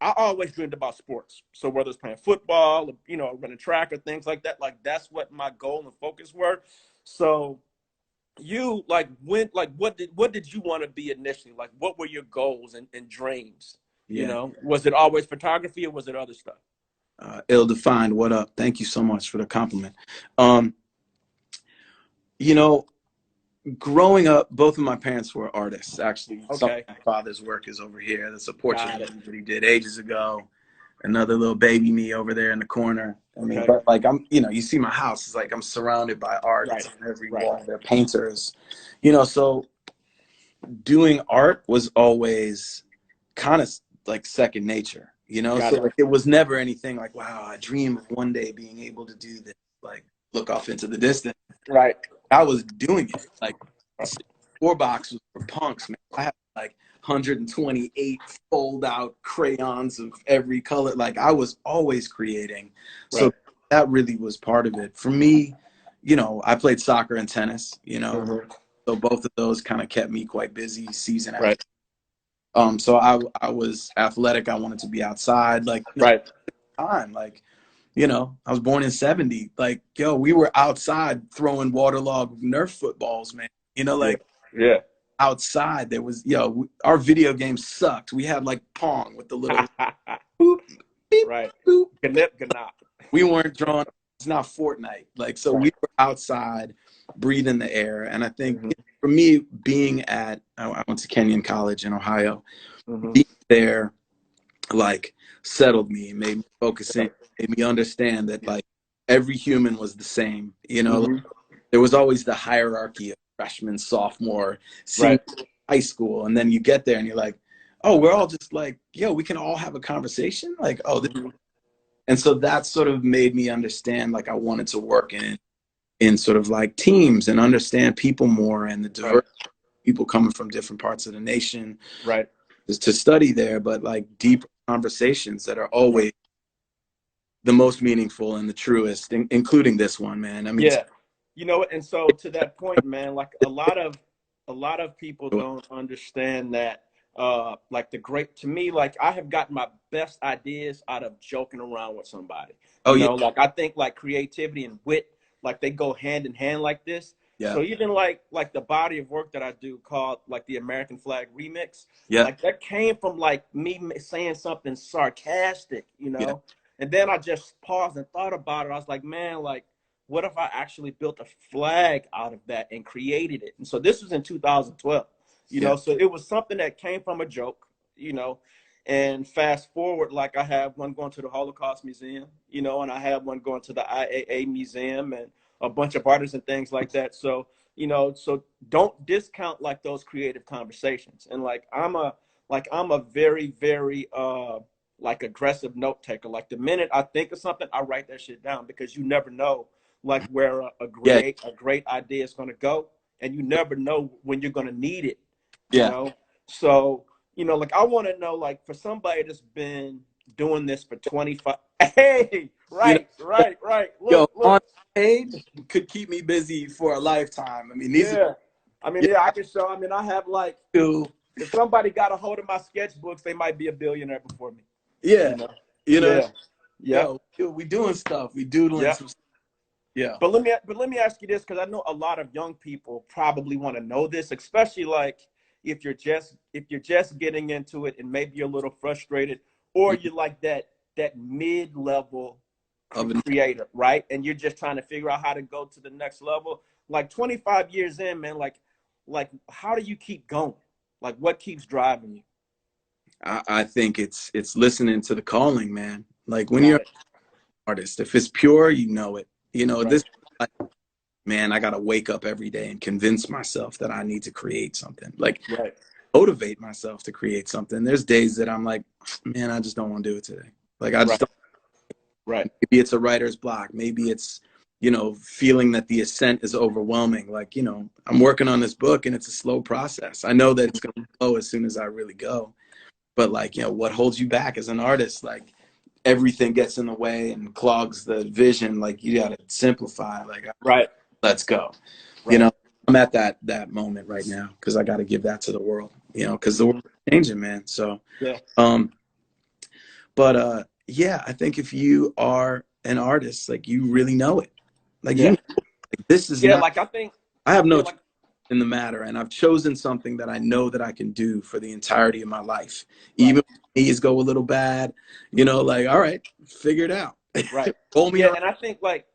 I always dreamed about sports. So whether it's playing football, or, you know, running track or things like that, like that's what my goal and focus were. So you like when like what did you want to be initially? Like what were your goals and dreams? You Yeah. know, was it always photography or was it other stuff? Ill-defined, what up? Thank you so much for the compliment. Um, you know, growing up, both of my parents were artists. Actually, some of Okay, my father's work is over here. That's a portrait got it. that he did ages ago. Another little baby me over there in the corner. I mean, Okay, but like I'm, you know, you see my house. It's like I'm surrounded by art. right, It's on every right, wall. They're painters, you know. So doing art was always kind of like second nature, you know. got So it. like it was never anything like, wow, I dream of one day being able to do this. Like look off into the distance. Right, I was doing it. Like 4 box was for punks, man. I had like 128 fold out crayons of every color. Like I was always creating. So right. that really was part of it. For me, you know, I played soccer and tennis, you know. Mm-hmm. So both of those kind of kept me quite busy season after. Right, So I was athletic. I wanted to be outside. Like, you know, right. time. Like, you know, I was born in '70. Like, yo, we were outside throwing waterlogged Nerf footballs, man. You know, Yeah, like yeah. outside there was, yo, our video games sucked. We had like Pong with the little boop, beep, Right. boop. Ganip, ganop. We weren't drawn. It's not Fortnite. Like, so we Right. were outside breathing the air. And I think Mm-hmm. for me, being I went to Kenyon College in Ohio, Mm-hmm. being there, like, settled me and made me focus in, made me understand that, like, every human was the same. You know, like, Mm-hmm. there was always the hierarchy of freshman, sophomore, senior, Right. high school. And then you get there and you're like, oh, we're all just like, yo, we can all have a conversation. Like, oh, Mm-hmm. and so that sort of made me understand, like, I wanted to work in sort of like teams and understand people more and the Right. diversity of people coming from different parts of the nation Right. is to study there, but like deep conversations that are Right. always the most meaningful and the truest, including this one, man. I mean, Yeah. You know, and so to that point, man, like a lot of people don't understand that like the great to me, like I have gotten my best ideas out of joking around with somebody. oh You yeah, know, like I think like creativity and wit, like they go hand in hand like this. yeah, So even like the body of work that I do called like the American Flag Remix, yeah, like that came from like me saying something sarcastic, you yeah, know. And then I just paused and thought about it. I was like, man, like what if I actually built a flag out of that and created it? And so this was in 2012, you yeah, know, so it was something that came from a joke, you know, and fast forward, like I have one going to the Holocaust Museum, you know, and I have one going to the IAA Museum and a bunch of artists and things like that. So, you know, so don't discount like those creative conversations. And like I'm a very, very like aggressive note taker. Like the minute I think of something, I write that shit down because you never know like where yeah, a great idea is going to go, and you never know when you're going to need it, you yeah. know. So you know, like I want to know, like for somebody that's been doing this for 25. Hey, You know, right. yo, Look. on page could keep me busy for a lifetime. I mean, these are Yeah. I mean, yeah, yeah, I can show. I mean, I have like, two, if somebody got a hold of my sketchbooks, they might be a billionaire before me. yeah, You know. you know, Yeah. Yep. yo, we doing stuff, we doodling Yep. some, yeah, But let me ask you this, because I know a lot of young people probably want to know this, especially like if you're just getting into it and maybe you're a little frustrated, or you're like that mid-level of an, creator, right? And you're just trying to figure out how to go to the next level. Like 25 years in, man, like how do you keep going? Like what keeps driving you? I think it's listening to the calling, man. Like when you're Got an it. artist, if it's pure, you know it. You know Right. this. Like, man, I gotta wake up every day and convince myself that I need to create something. Like Right. motivate myself to create something. There's days that I'm like, man, I just don't want to do it today. Like I just Right. don't. Right. Maybe it's a writer's block. Maybe it's, you know, feeling that the ascent is overwhelming. Like, you know, I'm working on this book and it's a slow process. I know that it's going to flow as soon as I really go. But like, you know, what holds you back as an artist? Like, everything gets in the way and clogs the vision. Like, you got to simplify. Like, Right. let's go. You Right. know, I'm at that moment right now because I got to give that to the world. You know, because the world is changing, man. So, Yeah. but yeah, I think if you are an artist, like, you really know it. Like, you Yeah. know, like, this is Yeah. not. Like I think. I have Yeah. no choice Like. in the matter, and I've chosen something that I know that I can do for the entirety of my life, Right. even when knees go a little bad. You know, like, all right, figure it out. Right. Roll me Yeah. around. And I think like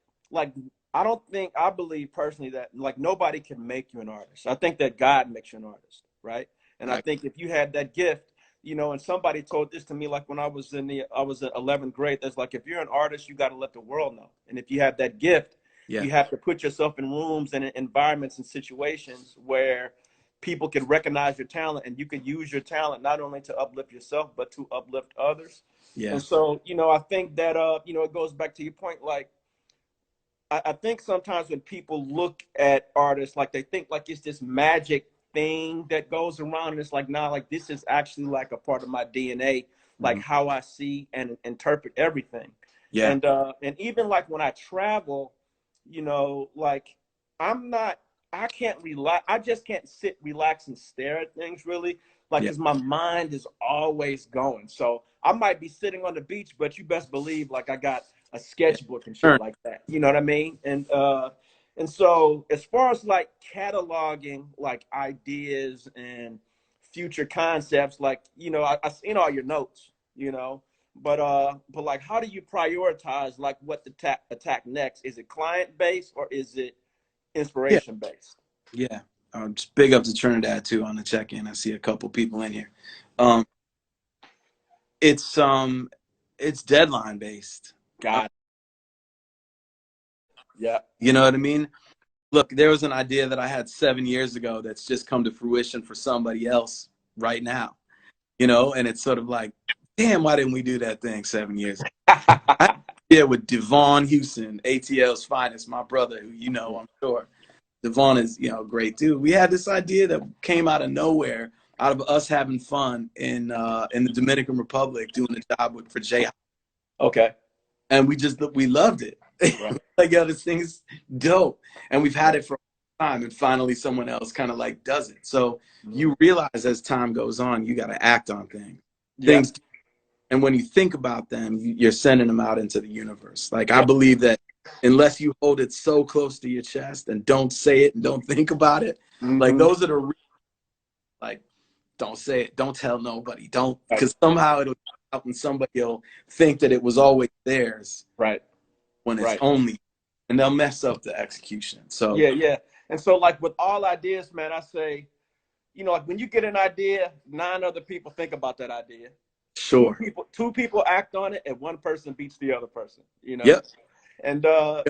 I believe personally that like nobody can make you an artist. I think that God makes you an artist, right? And I Like, think if you had that gift, you know, and somebody told this to me like when I was in 11th grade. That's like if you're an artist, you got to let the world know. And if you have that gift, yeah, you have to put yourself in rooms and in environments and situations where people can recognize your talent and you can use your talent not only to uplift yourself but to uplift others. yeah, And so, you know, I think that you know, it goes back to your point, like I think sometimes when people look at artists, like they think like it's this magic thing that goes around, and it's like, nah, like this is actually like a part of my DNA, like mhm, how I see and interpret everything. yeah, And even like when I travel, you know, like I'm not, I can't relax, I just can't sit, relax, and stare at things really, like yeah. because my mind is always going. So I might be sitting on the beach, but you best believe like I got a Yeah. sketchbook and shit Turn. like that. You know what I mean? And so as far as like cataloging like ideas and future concepts, like you know, I seen all your notes, you know, but like how do you prioritize like what to attack next? Is it client based or is it Yeah, inspiration based? yeah. Just big up to Trinidad too on the check-in. I see a couple people in here. Um, it's um, it's deadline based. Uh, God, yeah, you know what I mean? Look, there was an idea that I had 7 years ago that's just come to fruition for somebody else right now. You know, and it's sort of like, damn, why didn't we do that thing 7 years ago? I had an idea with Devon Houston, ATL's finest, my brother, who you know, I'm sure. Devon is, you know, a great dude. We had this idea that came out of nowhere, out of us having fun in the Dominican Republic doing a job for Jay, okay, and we loved it. right, Like, yo, this thing's dope, and we've had right, it for a long time, and finally someone else kind of like does it. So mhm, you realize as time goes on, you got to act on things. yeah, Things, and when you think about them, you're sending them out into the universe. Like, I yeah, believe that unless you hold it so close to your chest and don't say it and don't think about it, like, hmm, those are the like, don't say it, don't tell nobody, don't, right, because somehow it'll come out and somebody will think that it was always theirs right, when it's right. only, and they'll mess up the execution. So Yeah, yeah. And so, like with all ideas, man, I say, you know, like when you get an idea, 9 other people think about that idea. sure. Two people act on it, and one person beats the other person. You know, Yep. and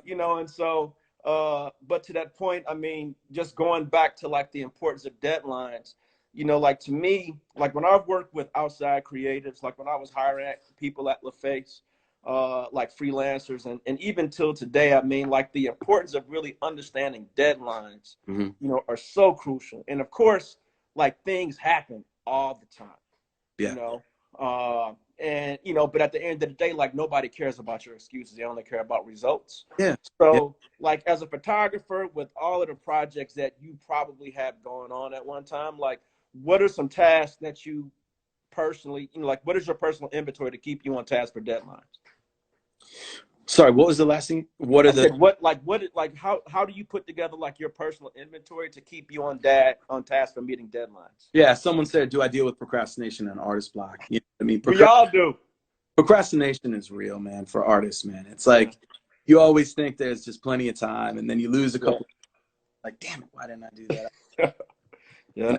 you know, and so, but to that point, I mean, just going back to like the importance of deadlines. You know, like to me, like when I've worked with outside creatives, like when I was hiring people at LaFace, like freelancers, and even till today, I mean, like the importance of really understanding deadlines, Hmm. you know, are so crucial. And of course, like things happen all the time, you Yeah. know. And you know, but at the end of the day, like nobody cares about your excuses. They only care about results. Yeah. Yeah. So, like as a photographer, with all of the projects that you probably have going on at one time, like what are some tasks that you personally, you know, like what is your personal inventory to keep you on task for deadlines? Sorry, what was the last thing? What are I the, said, like how do you put together like your personal inventory to keep you on task for meeting deadlines? yeah, someone said, do I deal with procrastination and artist block? You know what I mean? We all do. Procrastination is real, man, for artists, man. It's like you always think there's just plenty of time, and then you lose a Yeah. couple, like, damn it, why didn't I do that? Yeah.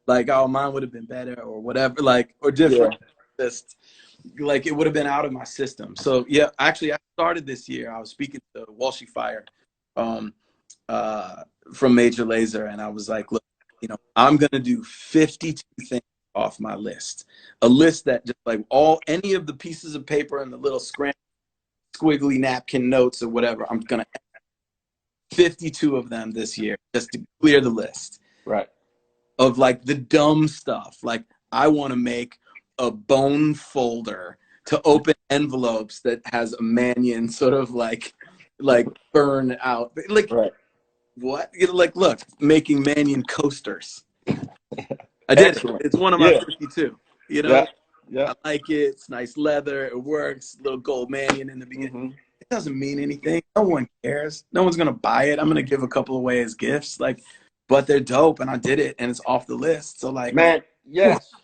Like, oh, mine would have been better or whatever, like, or Yeah. different. Just like it would have been out of my system. So yeah, actually, I started this year. I was speaking to Walshy Fire, um, uh, from Major Lazer, and I was like, look, you know, I'm gonna do 52 things off my list, a list that just like all any of the pieces of paper and the little scram squiggly napkin notes or whatever. I'm gonna 52 of them this year just to clear the list. Right. Of like the dumb stuff. Like I want to make a bone folder to open envelopes that has a Mannion sort of like burn out. Like Right. what? You know, like look, making Mannion coasters. I did it. Excellent. It's one of my Yeah. 52. You Yeah. know, Yeah. I like it. It's nice leather. It works. Little gold Mannion in the beginning. Mm-hmm. It doesn't mean anything. No one cares. No one's gonna buy it. I'm gonna give a couple away as gifts. Like, but they're dope, and I did it, and it's off the list. So like, Man, whew, yes.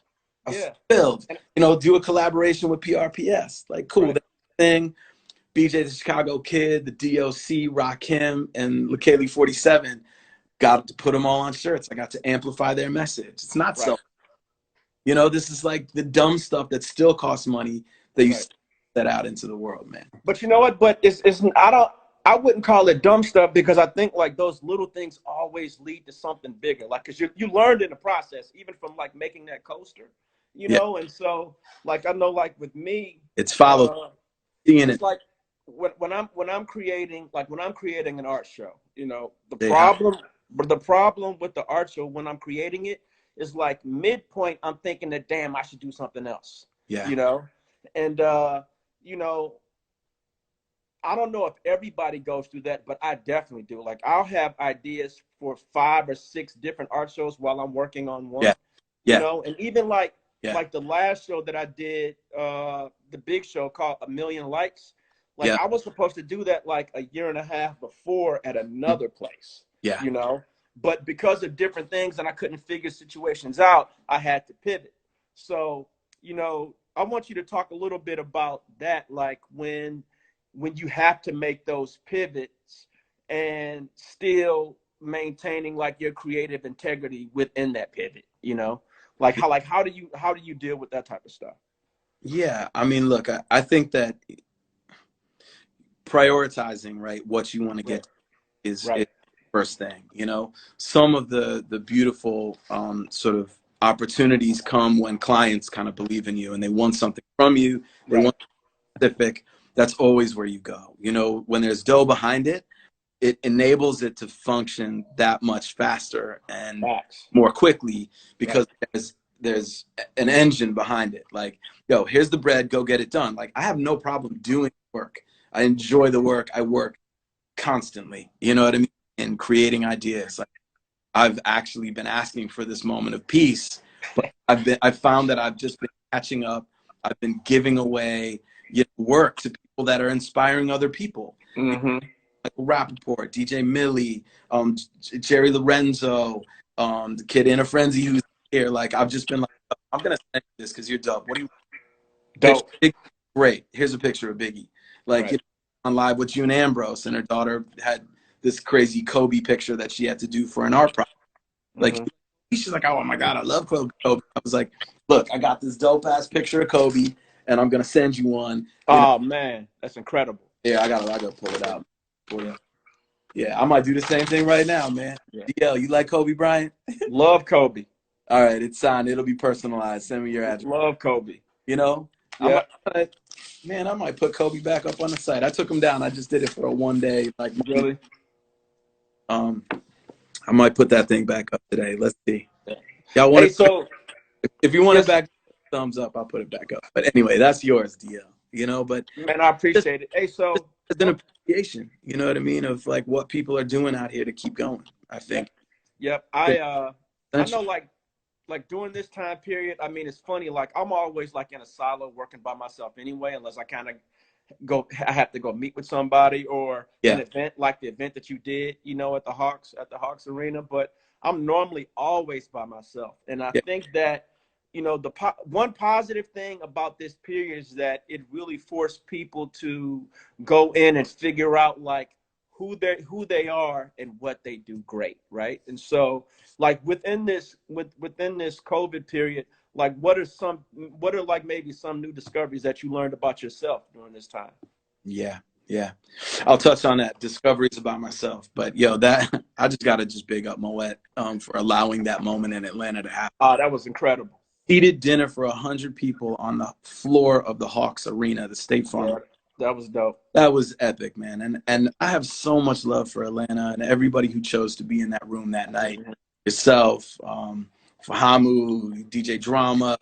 I'm Yeah. filled. And, You know, do a collaboration with PRPS. Like, cool. right. That thing. BJ the Chicago Kid, the DOC, Rakim, and LaKaylee 47 got to put them all on shirts. I got to amplify their message. It's not Right. so. You know, this is like the dumb stuff that still costs money that you Right. set out into the world, man. But you know what? But it's I wouldn't call it dumb stuff because I think like those little things always lead to something bigger. Like, cause you learned in the process, even from like making that coaster, you Yeah, know. And so like I know like with me, it's followed uh, seeing it. it's like when I'm creating an art show, you know, They have, the problem with the art show when I'm creating it is like midpoint I'm thinking that damn I should do something else, yeah, you know, and you know I don't know if everybody goes through that, but I definitely do. Like I'll have ideas for 5 or 6 different art shows while I'm working on yeah, one, you yeah, know, and even like yeah, the last show that I did, the big show called A Million Likes. Like yeah, I was supposed to do that like a year and a half before at another place, yeah, you know, but because of different things and I couldn't figure situations out, I had to pivot. So, you know, I want you to talk a little bit about that, like when you have to make those pivots and still maintaining like your creative integrity within that pivot, you know, like how do you deal with that type of stuff? yeah. I mean, look, I think that prioritizing, right, what you want to Right. get is Right. first thing. You know, some of the beautiful sort of opportunities come when clients kind of believe in you and they want something from you. They Right. want specific. That's always where you go. You know, when there's dough behind it, it enables it to function that much faster and Facts. more quickly Right. because there's an engine behind it. Like, yo, here's the bread, go get it done. Like, I have no problem doing work. I enjoy the work. I work constantly. You know what I mean? And creating ideas. Like, I've actually been asking for this moment of peace, but I've found that I've just been catching up. I've been giving away, you know, work to people that are inspiring other people. Mm-hmm. Michael Rappaport, DJ Millie, Jerry Lorenzo, the kid in a frenzy who's here. Like I've just been like, I'm gonna send you this because you're dope. What do you picture? Dope. Great. Here's a picture of Biggie. Like you Right. know, on live with June Ambrose, and her daughter had this crazy Kobe picture that she had to do for an art project. Like Mm-hmm. she's like, oh my god, I love Kobe. I was like, look, I got this dope ass picture of Kobe, and I'm gonna send you one. You know, Oh man, that's incredible. yeah, I gotta pull it out for you. Yeah, I might do the same thing right now, man. Yeah. DL, you like Kobe Bryant? Love Kobe. All right, it's signed. It'll be personalized. Send me your address. Love Kobe. You know, Yeah. man, I might put Kobe back up on the site. I took him down. I just did it for a 1 day. Like, Really. um, I might put that thing back up today. Let's see. Yeah. Y'all want Hey, it? so If you want it yes, back, thumbs up. I'll put it back up. But anyway, that's yours, DL. You know, but man, I just, appreciate it. Hey, just so as an appreciation. You know what I mean? Of like what people are doing out here to keep going. I yep, think. yep. I know like during this time period, I mean it's funny, like I'm always like in a silo working by myself anyway, unless I kind of I have to go meet with somebody or an Yeah. event like the event that you did, you know, at the Hawks Arena. But I'm normally always by myself. And I Yeah. think that, you know, one positive thing about this period is that it really forced people to go in and figure out like who they are and what they do great, right? And so like within this COVID period, like what are like maybe some new discoveries that you learned about yourself during this time? Yeah, yeah. I'll touch on that discoveries about myself, but yo, that I just gotta just big up Moet for allowing that moment in Atlanta to happen. That was incredible. Seated dinner for 100 people on the floor of the Hawks Arena, the State Farm. Yeah. That was dope. That was epic, man. And I have so much love for Atlanta and everybody who chose to be in that room that night. Mhm. Yourself, Fahamu, DJ Drama,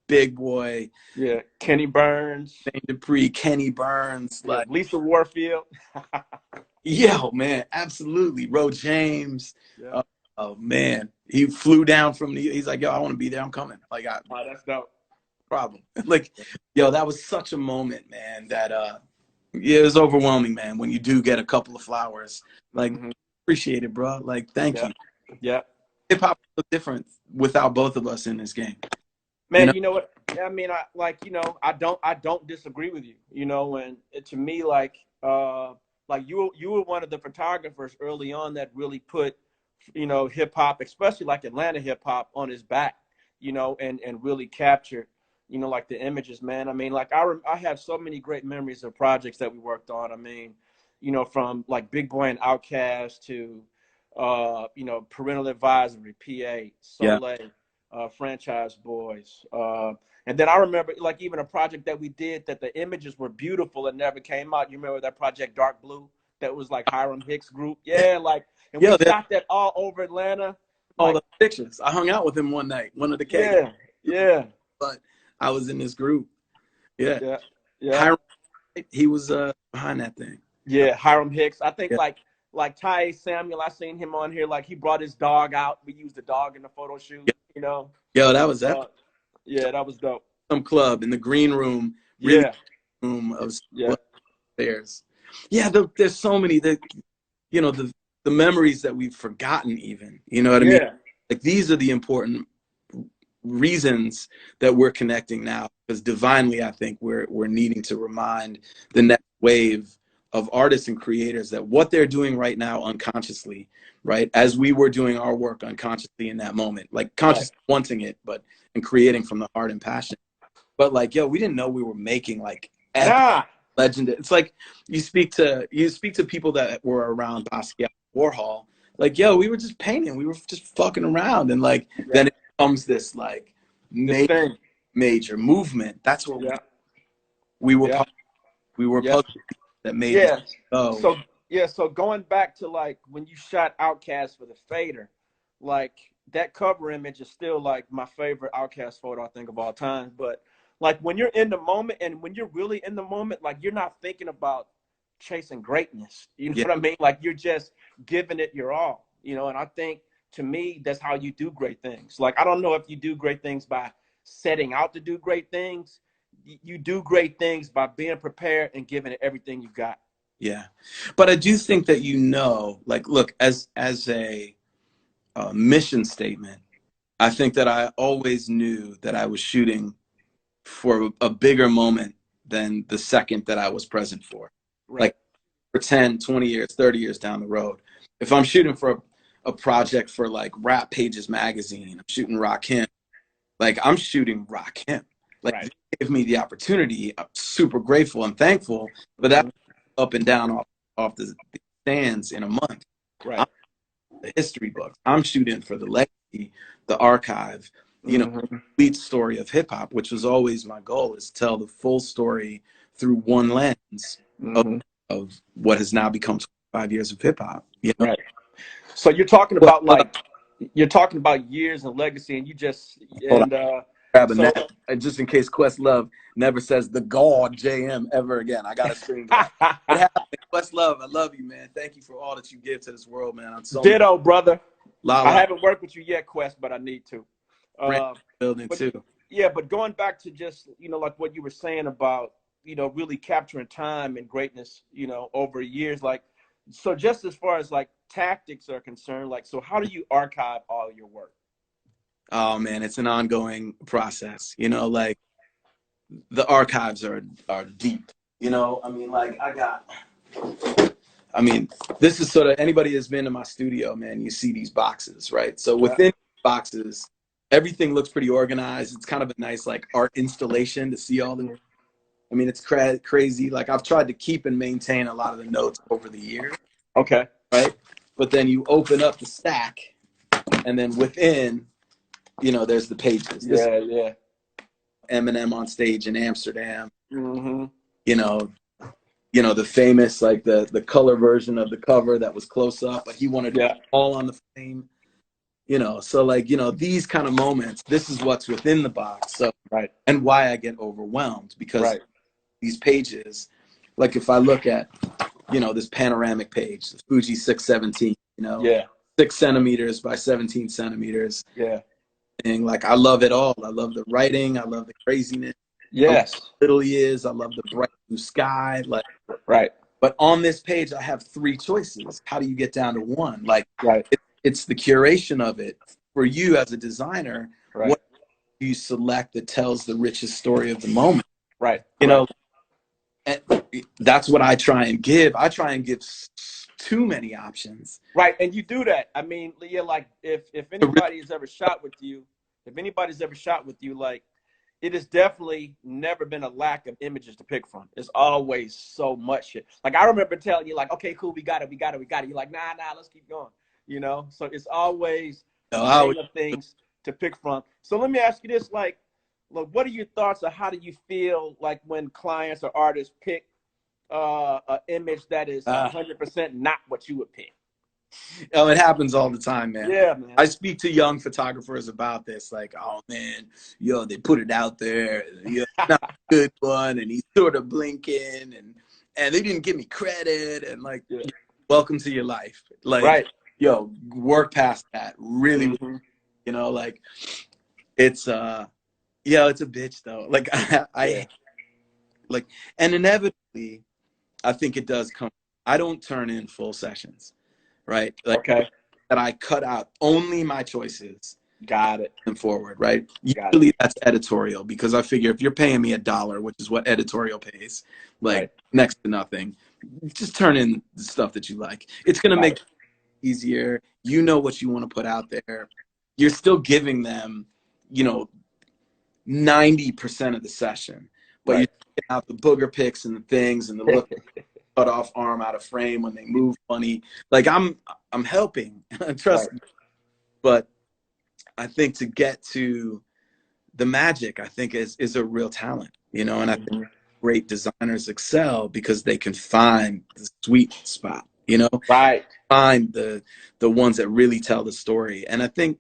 Big Boy, Yeah, Kenny Burns. Dane Dupree, Kenny Burns, Yeah, like, Lisa Warfield. yo, man, absolutely. Ro James. Yeah. Uh, oh man, he flew down from the. He's like, yo, I want to be there. I'm coming. Like, I Oh, that's dope. problem. Like, yo, that was such a moment, man. That yeah, it was overwhelming, man. When you do get a couple of flowers, like, Hmm. appreciate it, bro. Like, thank Yeah. you. Yeah. Hip hop is different without both of us in this game. You know? Man, you know what? I mean, I like, I don't disagree with you. And to me, like you were one of the photographers early on that really put, hip hop, especially like Atlanta hip hop, on his back, and really captured, like the images, man. I mean, like I have so many great memories of projects that we worked on. I mean, from like Big Boy and Outkast to, Parental Advisory, PA, Yeah. Soleil, Franchise Boys. And then I remember, like, even a project that we did that the images were beautiful and never came out. You remember that project Dark Blue? That was like Hiram Hicks group. Yeah, like, and we Yo, there's shot that all over Atlanta. all Like, the pictures. I hung out with him one night, one of the kegs, yeah, yeah, but I was in this group. Yeah. yeah, yeah, Hiram, he was behind that thing. yeah. Hiram Hicks. I think Yeah. like Ty Samuel. I seen him on here. Like, he brought his dog out. We used the dog in the photo shoot. Yo, that was epic. Uh, yeah, that was dope. Some club in the green room, really Yeah, room of yeah, stairs. Yeah, there's so many the memories that we've forgotten even. You know what I mean? yeah. Like, these are the important reasons that we're connecting now, because divinely I think we're needing to remind the next wave of artists and creators that what they're doing right now unconsciously, right, as we were doing our work unconsciously in that moment, like Right. consciously wanting it, but and creating from the heart and passion. But like, yo, we didn't know we were making like epic Nah. legend. It's like you speak to people that were around Basquiat, Warhol. Like, yo, we were just painting. We were just fucking around, and like Yeah. then it becomes this like This thing. major movement. That's what Yeah. we were. Yeah. We were Yeah. puzzled that made this Yeah. go. So yeah, so going back to like when you shot Outcast for the Fader, like that cover image is still like my favorite Outcast photo I think of all time. But like when you're in the moment and when you're really in the moment, like you're not thinking about chasing greatness. You know Yeah, what I mean? Like you're just giving it your all. And I think to me that's how you do great things. Like I don't know if you do great things by setting out to do great things. You do great things by being prepared and giving it everything you got. yeah. But I do think that like, look, as a mission statement, I think that I always knew that I was shooting for a bigger moment than the second that I was present for. Right. Like, for 10, 20 years, 30 years down the road, if I'm shooting for a project for like Rap Pages magazine, I'm shooting Rakim, like I'm shooting Rakim. Like, Right. they gave me the opportunity. I'm super grateful and thankful, but that up and down off the stands in a month. Right. The history books. I'm shooting for the legacy, the archive, Mm-hmm. complete story of hip hop, which was always my goal, is tell the full story through one lens of, Mm-hmm. of what has now become 25 years of hip hop. Right. So you're talking But, about years and legacy, and you just hold on, and grab a so nap. And just in case Questlove never says the God JM ever again, I got to scream that. It happened. Questlove, I love you, man. Thank you for all that you give to this world, man. I'm so ditto, brother. I Lala haven't worked with you yet, Quest, but I need to. Brand Uh, building but too. yeah, but going back to just like what you were saying about really capturing time and greatness over years, like so just as far as like tactics are concerned, like so how do you archive all your work? Oh man, it's an ongoing process. Like, the archives are deep. I mean, like, I mean, this is sort of, anybody that's been to my studio, man, you see these boxes, right? So Yeah. within boxes, everything looks pretty organized. It's kind of a nice like art installation to see all the. Mhm. I mean, it's crazy. Like, I've tried to keep and maintain a lot of the notes over the years, Okay. right? But then you open up the stack, and then within, there's the pages. This Yeah, yeah. Eminem on stage in Amsterdam, Mm-hmm. you know, you know, the famous, like the color version of the cover that was close up, but he wanted it Yeah. all on the frame, you know. So like, you know, these kind of moments, this is what's within the box. So, Right. and why I get overwhelmed, because Right. these pages, like if I look at, you know, this panoramic page, the Fuji 617, you know, Yeah. 6 centimeters by 17 centimeters. Yeah. And like, I love it all. I love the writing. I love the craziness. I love Yes. how little he is. I love the bright blue sky. Like, Right. but on this page, I have three choices. How do you get down to one? Like, Right. it's the curation of it. For you as a designer, Right. what do you select that tells the richest story of the moment? Right. You Right. know, and that's what I try and give. I try and give too many options. Right. And you do that. I mean, yeah, like if anybody has ever shot with you, like it has definitely never been a lack of images to pick from. It's always so much shit. Like I remember telling you, like, okay, cool, we got it. You're like, nah, let's keep going. You know? So it's always a gang of things to pick from. So let me ask you this, like, look, what are your thoughts, or how do you feel like when clients or artists pick an image that is 100% not what you would pick? Oh, it happens all the time, man. Yeah, man. I speak to young photographers about this, like, oh man, yo, they put it out there, yo, not a good one, and he's sort of blinking, and they didn't give me credit, and like, Yeah. welcome to your life, like, Right. yo, work past that, really, Mm-hmm. you know, like, it's yeah, it's a bitch though, like, Yeah. like, and inevitably, I think it does come. I don't turn in full sessions, right? Like, Okay. that I cut out only my choices. Got it. And forward, right? Got it. Usually that's editorial, because I figure if you're paying me $1, which is what editorial pays, like Right. next to nothing, just turn in the stuff that you like. It's gonna make it easier. You know what you want to put out there. You're still giving them, you know, 90% of the session, but you're Right. taking out the booger pics and the things and the look cut off arm out of frame when they move funny. Like I'm helping, trust Right. me. But I think to get to the magic, I think is a real talent, you know, and I think Mm-hmm. great designers excel because they can find the sweet spot, you know, Right. find the ones that really tell the story. And I think,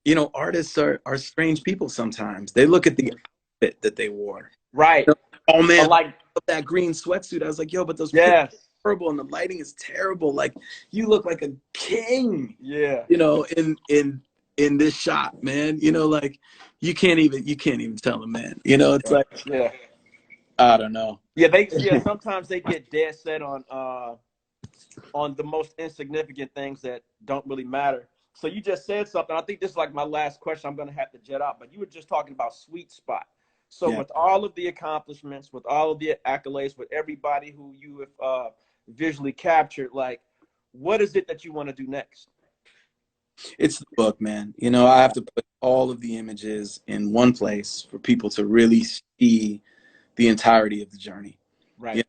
you know, artists are strange people sometimes. They look at the outfit that they wore. Right. You know, oh Or man, like, that green sweatsuit. I was like, yo, but those pictures yes. are terrible and the lighting is terrible. Like you look like a king, Yeah. you know, in this shot, man. You know, like you can't even tell them, man. You know, it's Right. like Yeah. I don't know. Yeah, sometimes they get dead set on the most insignificant things that don't really matter. So you just said something. I think this is like my last question. I'm gonna have to jet out, but you were just talking about sweet spot. So Yeah. with all of the accomplishments, with all of the accolades, with everybody who you have visually captured, like, what is it that you want to do next? It's the book, man. You know, I have to put all of the images in one place for people to really see the entirety of the journey. You Right. know,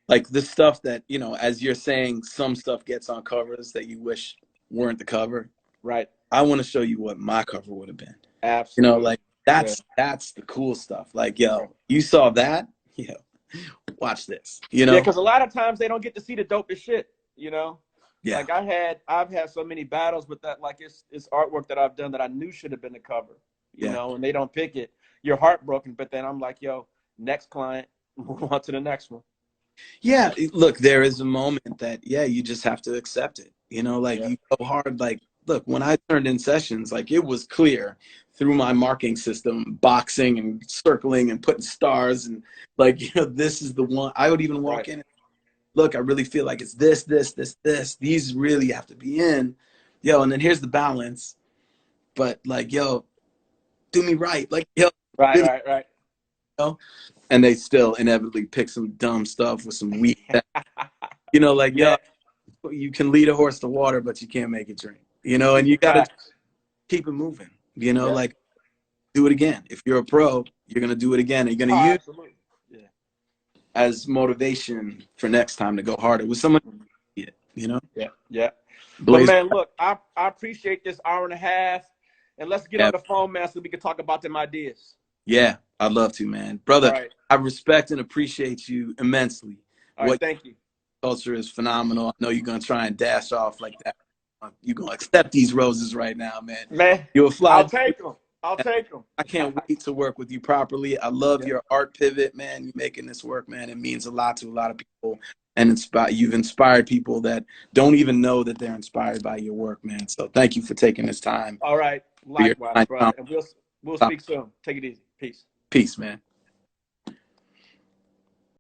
like the stuff that, you know, as you're saying, some stuff gets on covers that you wish weren't the cover. Right. I want to show you what my cover would have been. You know, Absolutely. like Yeah. that's the cool stuff. Like, yo, you saw that? Yo, watch this. You Yeah, know? because a lot of times they don't get to see the dopest shit, you know? Yeah. Like I've had so many battles with that, like it's artwork that I've done that I knew should have been the cover, you Yeah. know, and they don't pick it. You're heartbroken, but then I'm like, yo, next client, move on to the next one. Yeah. Look, there is a moment that, yeah, you just have to accept it. You know, like Yeah. you go hard. Like, look, when I turned in sessions, like it was clear through my marking system, boxing and circling and putting stars and like, you know, this is the one. I would even walk Right. in and look, I really feel like it's this, this, this, this. These really have to be in. Yo, and then here's the balance. But like, yo, do me right. Like, yo, Right. really, Right. you know? And they still inevitably pick some dumb stuff with some weak, you know, like, yo, Yeah. you can lead a horse to water, but you can't make it drink, you know, and you got to Facts. keep it moving, you know, Yeah. like do it again. If you're a pro, you're going to do it again. And you're going Oh, to use absolutely. Yeah. as motivation for next time to go harder with someone, you know, Yeah. Yeah. But blaze. man, look, I appreciate this hour and a half, and let's get Yeah. on the phone, man, so we can talk about them ideas. Yeah. I'd love to, man. All Brother, right. I respect and appreciate you immensely. All right, What thank you, culture is phenomenal. I know you're gonna try and dash off like that. You're gonna accept these roses right now, man. man. You're a fly I'll dude. take them. I'll take them. I can't wait to work with you properly. I love Yeah. your art pivot, man. You making this work, man. It means a lot to a lot of people, and you've inspired people that don't even know that they're inspired by your work, man. So thank you for taking this time All right. for your Likewise, kind brother. And we'll speak soon. Take it easy. Peace. Peace, man.